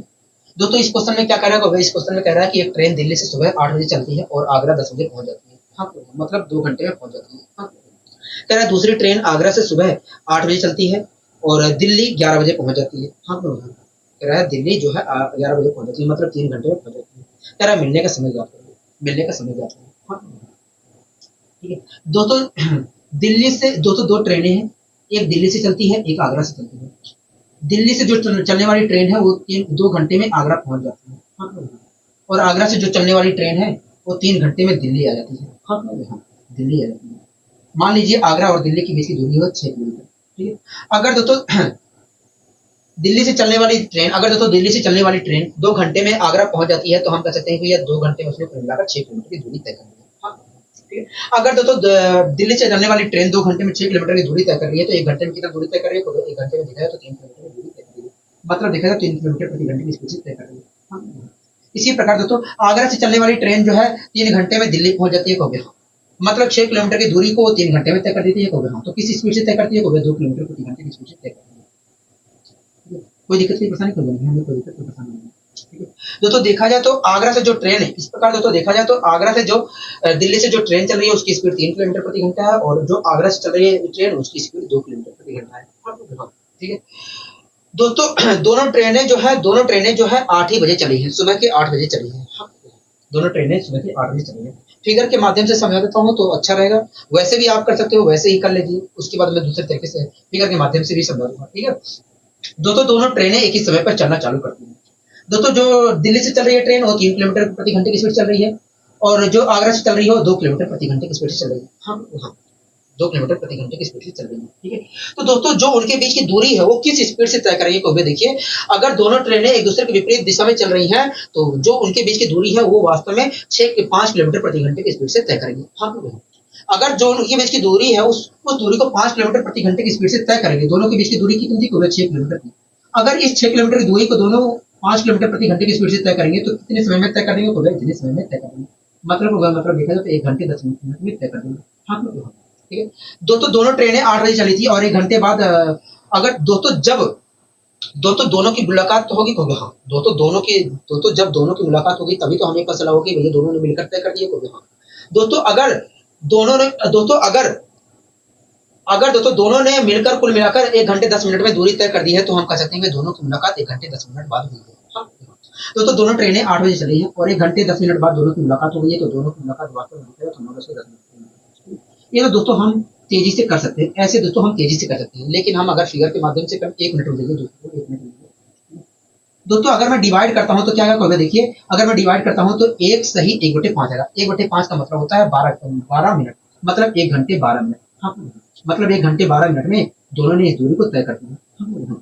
दोस्तों, इस क्वेश्चन में क्या कह रहा है? इस क्वेश्चन में कह रहा है कि एक ट्रेन दिल्ली से सुबह 8 बजे चलती है और आगरा 10 बजे पहुंच जाती है। हाँ, मतलब 2 घंटे में पहुंच जाती है। हाँ, कह रहा है दूसरी ट्रेन आगरा से सुबह 8 बजे चलती है और दिल्ली 11 बजे पहुंच जाती है। हाँ, कह रहा है दिल्ली जो है 11 बजे पहुंच जाती है, मतलब 3 घंटे में पहुंच जाती है। कह रहा है मिलने का समय ज्ञात करिए, मिलने का समय ज्ञात करिए। हाँ, ठीक है दोस्तों, दिल्ली से दोस्तों 2 ट्रेनें हैं, एक दिल्ली से चलती है, एक आगरा से चलती है। दिल्ली से जो चलने वाली ट्रेन है वो 2 घंटे में आगरा पहुंच जाती है। हाँ, और आगरा से जो चलने वाली ट्रेन है वो 3 घंटे में दिल्ली आ जाती है। हाँ, दिल्ली आ जाती है। मान लीजिए आगरा और दिल्ली के बीच की दूरी हो 6 किलोमीटर। ठीक है, अगर दोस्तों दिल्ली से चलने वाली ट्रेन, अगर दोस्तों दिल्ली से चलने वाली ट्रेन 2 घंटे में आगरा पहुंच जाती है, तो हम कह सकते हैं कि यह 2 घंटे में उसने कुल मिलाकर 6 किलोमीटर की दूरी तय कर ली है। हाँ, ठीक है, अगर दोस्तों दिल्ली से चलने वाली ट्रेन 2 घंटे में 6 किलोमीटर की दूरी तय कर रही है, तो 1 घंटे में कितना दूरी तय कर रही है? तो 1 घंटे में देखा जाए तो 3 किलोमीटर की दूरी तय कर रही है, मतलब देखा जाए 3 किलोमीटर प्रति घंटे की स्पीड से तय कर रही है। हाँ, इसी प्रकार दोस्तों आगरा से चलने वाली ट्रेन जो है 3 घंटे में दिल्ली पहुंच जाती है। कहोगे हाँ, मतलब 6 किलोमीटर की दूरी को 3 घंटे में तय कर देती है। कहोगे हाँ, तो किस स्पीड से तय करती है? कहोगे 2 किलोमीटर प्रति घंटे की स्पीड से तय करती है। कोई दिक्कत की परेशानी कोई नहीं, हमें कोई दिक्कत की परेशानी नहीं। ठीक है दोस्तों, देखा जाए तो आगरा से जो ट्रेन है, इस प्रकार दोस्तों देखा जाए तो आगरा से जो दिल्ली से जो ट्रेन चल रही है उसकी स्पीड 3 किलोमीटर प्रति घंटा है, और जो आगरा से चल रही है ट्रेन उसकी स्पीड 2 किलोमीटर प्रति घंटा है। ठीक है दोस्तों, दोनों ट्रेनें जो है 8 ही बजे चली है, सुबह के 8 बजे चली है। दोनों ट्रेनें सुबह के 8 बजे चली है। फिगर के माध्यम से समझा देता हूँ तो अच्छा रहेगा, वैसे भी आप कर सकते हो, वैसे ही कर लीजिए, उसके बाद मैं दूसरे तरीके से फिगर के माध्यम से भी समझा दूंगा। ठीक है दोनों ट्रेनें एक ही समय पर चलना चालू करती हैं। दोस्तों जो दिल्ली से चल रही है ट्रेन वो 3 किलोमीटर प्रति घंटे की स्पीड चल रही है, और जो आगरा से चल रही है वो 2 किलोमीटर प्रति घंटे की स्पीड से चल रही है। हाँ, 2 किलोमीटर प्रति घंटे की स्पीड से चल रही है। ठीक है, तो दोस्तों जो उनके बीच की दूरी है वो किस स्पीड से तय करेंगे? तो देखिए, अगर दोनों ट्रेनें एक दूसरे के विपरीत दिशा में चल रही हैं, तो जो उनके बीच की दूरी है वो वास्तव में 5 किलोमीटर प्रति घंटे की स्पीड से तय करेंगे। हाँ, अगर जो उनके बीच की दूरी है उस दूरी को 5 किलोमीटर प्रति घंटे की स्पीड से तय करेंगे, दोनों के बीच की दूरी कितनी थी? 6 किलोमीटर की। अगर इस 6 किलोमीटर की दूरी को दोनों 5 किलोमीटर प्रति घंटे की स्पीड से तय करेंगे, तो कितने समय में तय कर देंगे? इतने समय में तय कर देंगे, मतलब देखा जाए तो 1 घंटे 10 मिनट में तय कर देंगे। हाँ, ठीक है दोनों ट्रेनें 8 बजे चली थी और 1 घंटे बाद अगर दोनों की मुलाकात तो होगी। हाँ, जब दोनों की मुलाकात होगी तभी तो हमें पता चला होगी भैया दोनों ने मिलकर तय कर दिए। हाँ दोस्तों, अगर दोनों ने दोस्तों अगर दोनों ने मिलकर कुल मिलाकर 1 घंटे 10 मिनट में दूरी तय कर दी है, तो हम कह सकते हैं कि दोनों की मुलाकात 1 घंटे 10 मिनट बाद हुई है। हाँ, दोनों ट्रेनें 8 बजे चली हैं और 1 घंटे 10 मिनट बाद दोनों की मुलाकात हो गई है, तो दोनों की मुलाकात वास्तव में 9:10 मिनट। ये तो दोस्तों हम तेजी से कर सकते हैं, ऐसे दोस्तों हम तेजी से कर सकते हैं, लेकिन हम अगर फिगर के माध्यम से कर 1 मिनट हो जाइए दोस्तों, 1 मिनट दोस्तों अगर मैं डिवाइड करता हूं तो क्या होगा? देखिए, अगर मैं डिवाइड करता हूं तो 1 सही 1/5 आएगा। 1/5 का मतलब होता है 12 मिनट, मतलब 1 घंटे 12 मिनट। हाँ, मतलब 1 घंटे 12 मिनट में दोनों ने इस दूरी को तय कर दिया।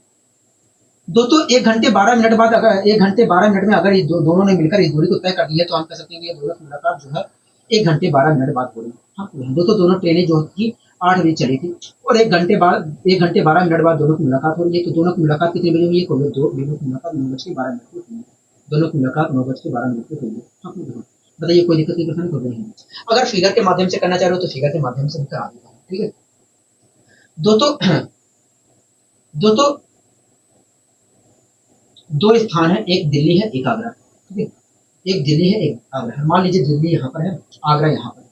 दोस्तों 1 घंटे 12 मिनट बाद, अगर 1 घंटे 12 मिनट में अगर दोनों ने मिलकर इस दूरी को तय कर दी है, तो हम कह सकते हैं कि ये दोनों की मुलाकात जो है 1 घंटे 12 मिनट बाद हो रही है। हाँ, दोस्तों दोनों ट्रेनें जो थी 8 बजे चली थी और 1 घंटे 12 मिनट बाद दोनों की मुलाकात हो रही है, तो दोनों की मुलाकात कितने बजे हुई है? दोनों की मुलाकात 9:12 मिनट की हुई है। दोनों की मुलाकात 9:12 पे हुई है। हाँ, बताइए कोई दिक्कत की परेशानी तो नहीं है। अगर फिगर के माध्यम से करना चाह रहे हो तो फिगर के माध्यम से भी करा देता हूँ, ठीक है। दोस्तों दोस्तों दो स्थान है, एक दिल्ली है, एक आगरा, ठीक है। एक दिल्ली है, एक आगरा है। मान लीजिए दिल्ली यहाँ पर है, आगरा यहाँ पर है,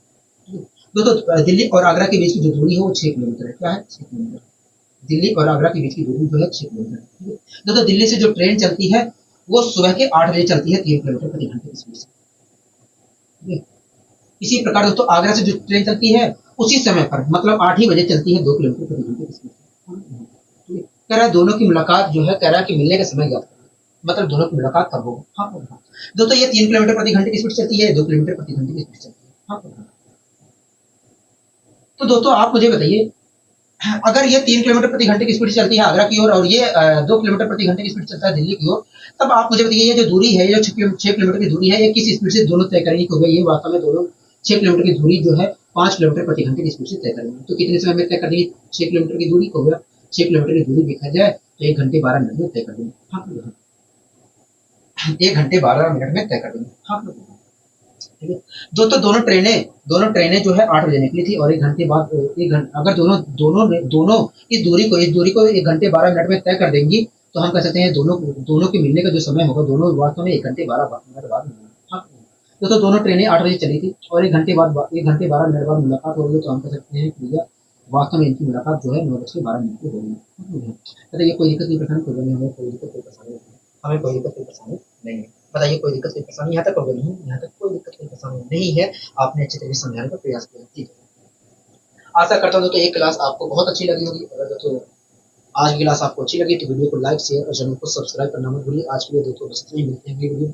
ठीक है। दोस्तों दिल्ली और आगरा के बीच की जो दूरी है वो 6 किलोमीटर है। क्या है? 6 किलोमीटर। दिल्ली और आगरा के बीच की दूरी जो है 6 किलोमीटर, ठीक है। दोस्तों दिल्ली से जो ट्रेन चलती है वो सुबह के 8 बजे चलती है 3 किलोमीटर प्रति घंटे की स्पीड से, ठीक है। इसी प्रकार दोस्तों आगरा से जो ट्रेन चलती है उसी समय पर मतलब 8 ही बजे चलती है 2 किलोमीटर प्रति घंटे की स्पीड से, ठीक है। कह रहा है दोनों की मुलाकात जो है, कह रहा है कि मिलने का समय ज्ञात करना, मतलब दोनों की मुलाकात कब होगी। हाँ, हाँ। दोस्तों ये 3 किलोमीटर प्रति घंटे की स्पीड चलती है, 2 किलोमीटर प्रति घंटे की स्पीड चलती है। हाँ, हाँ। तो दोस्तों आप मुझे बताइए, अगर ये 3 किलोमीटर प्रति घंटे की स्पीड चलती है आगरा की ओर और ये 2 किलोमीटर प्रति घंटे की स्पीड चलता है दिल्ली की ओर, तब आप मुझे बताइए ये जो दूरी है, ये 6 किलोमीटर की दूरी है, ये किस स्पीड से दोनों तय करेंगे? क्योंकि ये वास्तव में दोनों 6 किलोमीटर की दूरी जो है 5 किलोमीटर प्रति घंटे की स्पीड से तय करेंगे। तो कितने समय में तय कर देंगे 6 किलोमीटर की दूरी को? 6 किलोमीटर की दूरी देखा जाए तो 1 घंटे 12 मिनट में तय कर देंगे। हाँ, 1 घंटे 12 मिनट में तय कर देंगे। हाँ, ठीक है। दोस्तों दोनों ट्रेनें जो है 8 बजे निकली थी और 1 घंटे बाद अगर दोनों इस दूरी को 1 घंटे 12 मिनट में तय कर देंगी तो हम कह सकते हैं दोनों के मिलने का जो समय होगा दोनों वास्तव में 1 घंटे 12 मिनट बाद मिलेंगे। हाँ, दोस्तों दोनों ट्रेनें 8 बजे चली थी और 1 घंटे 12 मिनट बाद मुलाकात हो रही है, तो हम कह सकते हैं कि भैया वास्तव में इनकी मुलाकात जो है 9:12 पे हो रही है। बताइए कोई दिक्कत नहीं, परेशानी कोई नहीं, हमें कोई दिक्कत कोई परेशानी नहीं है, हमें कोई दिक्कत कोई परेशानी नहीं है। बताइए कोई दिक्कत कोई परेशानी यहाँ तक हो गई नहीं? यहाँ तक कोई दिक्कत कोई परेशानी नहीं है। आपने अच्छे तरीके से समझाने का प्रयास किया, ठीक है। आशा करता हूँ कि ये क्लास आपको बहुत अच्छी लगी होगी। अगर दोस्तों आज की क्लास आपको अच्छी लगी तो वीडियो को लाइक शेयर और चैनल को सब्सक्राइब करना मत भूलिए। आज के लिए दोस्तों बस इतना ही, मिलते हैं अगली वीडियो।